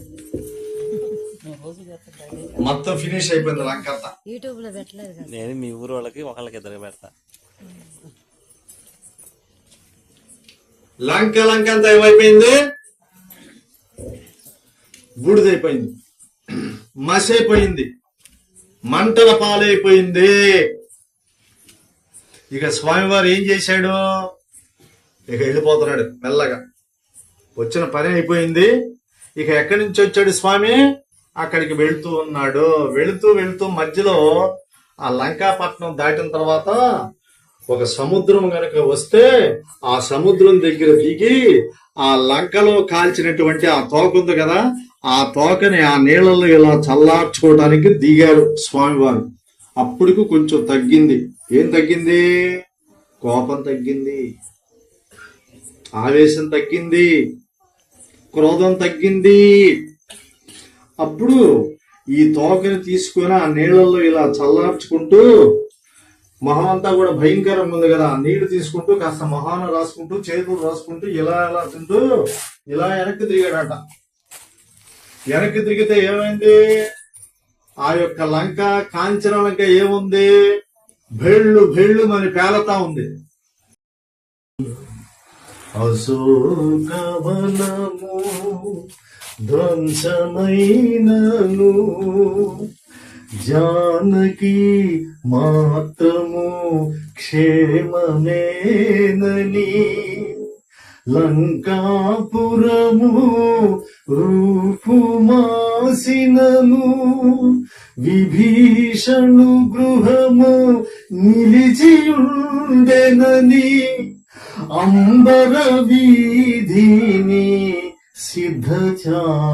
మొత్తం ఫినిష్ అయిపోయింది లంకంతా. యూట్యూబ్ లో పెట్టలేదు. నేను మీ ఊరు వాళ్ళకి ఒకళ్ళకి ఇద్దరు పెడతా. లంక అంతా ఏమైపోయింది, బూడిదైపోయింది, మసైపోయింది, మంటల పాలైపోయింది. ఇక స్వామివారు ఏం చేశాడు, ఇక వెళ్ళిపోతున్నాడు మెల్లగా. వచ్చిన పని అయిపోయింది. ఇక ఎక్కడి నుంచి వచ్చాడు స్వామి, అక్కడికి వెళుతూ ఉన్నాడు. వెళుతూ మధ్యలో ఆ లంకాపట్నం దాటిన తర్వాత ఒక సముద్రం గనక వస్తే ఆ సముద్రం దగ్గర దిగి ఆ లంకలో కాల్చినటువంటి ఆ తోక ఉంది కదా, ఆ తోకని ఆ నీళ్ళలో ఇలా చల్లార్చుకోవడానికి దిగారు స్వామివారు. అప్పటికి కొంచెం తగ్గింది. ఏం తగ్గింది, కోపం తగ్గింది, ఆవేశం తగ్గింది, క్రోధం తగ్గింది. అప్పుడు ఈ తోకని తీసుకుని ఆ నీళ్ళల్లో ఇలా చల్లార్చుకుంటూ, మొహం అంతా కూడా భయంకరంగా ఉంది కదా, నీళ్లు తీసుకుంటూ కాస్త మొహాన రాసుకుంటూ చేతులు రాసుకుంటూ ఇలా తింటూ ఇలా వెనక్కి తిరిగాడట. వెనక్కి తిరిగితే ఏమైంది, ఆ యొక్క లంక కాంచన లంక ఏముంది, భెళ్ళు మరి పేలతా ఉంది. అశోకవనము ధ్వంసమైనను జానకి మాత్రము క్షేమమేనని లంకాపురము రూపుమాసినను విభీషణు గృహము నిలిచియుండెనని అంబర వీధిని సిద్ధచారణులు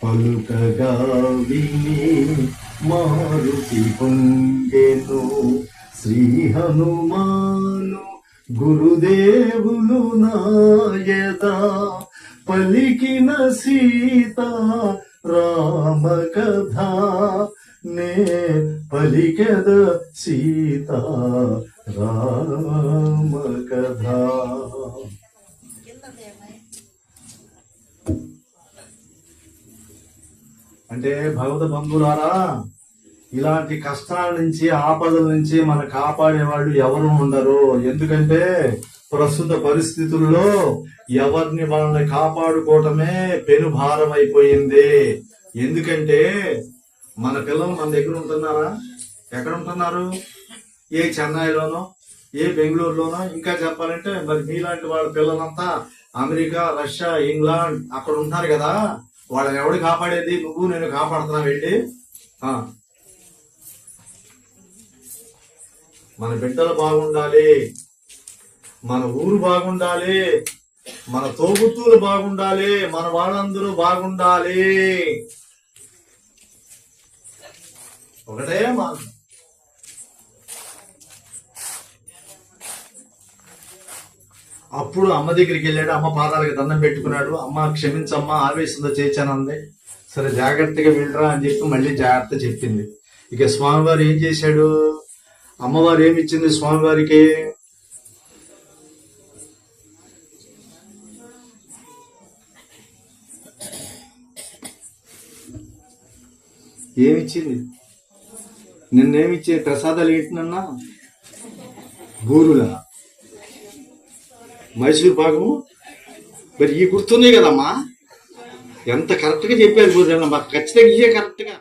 పలుకగా విని మారుతి పొంగెను. శ్రీ హనుమాను గురుదేవులు నాయదా పలికిన సీతా రామ కథ నే పలికెద సీతా రామ కథ. అంటే భగవత బంధువులారా, ఇలాంటి కష్టాల నుంచి ఆపదల నుంచి మన కాపాడేవాళ్ళు ఎవరు ఉండరు. ఎందుకంటే ప్రస్తుత పరిస్థితుల్లో ఎవరిని వాళ్ళని కాపాడుకోవటమే పెనుభారం అయిపోయింది. ఎందుకంటే మన పిల్లలు మన దగ్గర ఉంటున్నారా, ఎక్కడ ఉంటున్నారు, ఏ చెన్నైలోనో ఏ బెంగళూరులోనో, ఇంకా చెప్పాలంటే మరి మీలాంటి వాళ్ళ పిల్లలంతా అమెరికా, రష్యా, ఇంగ్లాండ్ అక్కడ ఉంటారు కదా. వాళ్ళని ఎవడు కాపాడేది, నువ్వు నేను కాపాడుతున్నా వెళ్ళి. మన బిడ్డలు బాగుండాలి, మన ఊరు బాగుండాలి, మన తోబుట్టువులు బాగుండాలి, మన వాళ్ళందరూ బాగుండాలి. ఒకటే మార్గం. అప్పుడు అమ్మ దగ్గరికి వెళ్ళాడు. అమ్మ పాదాలకి దండం పెట్టుకున్నాడు. అమ్మ క్షమించమ్మా, ఆవేశంతో చేశానంది. సరే జాగ్రత్తగా వెళ్ళరా అని చెప్పి మళ్ళీ జాగ్రత్త చెప్పింది. ఇక స్వామివారు ఏం చేశాడు? అమ్మవారు ఏమి ఇచ్చింది స్వామివారికి? ఏమిచ్చింది? నిన్నేమిచ్చే ప్రసాదాలు ఏంటినన్నా? బూరులా, మైసూర్ పాకము. మరి ఈ గుర్తున్నాయి కదమ్మా, ఎంత కరెక్ట్గా చెప్పారు పూజ, మాకు ఖచ్చితంగా ఇయ్యే కరెక్ట్గా.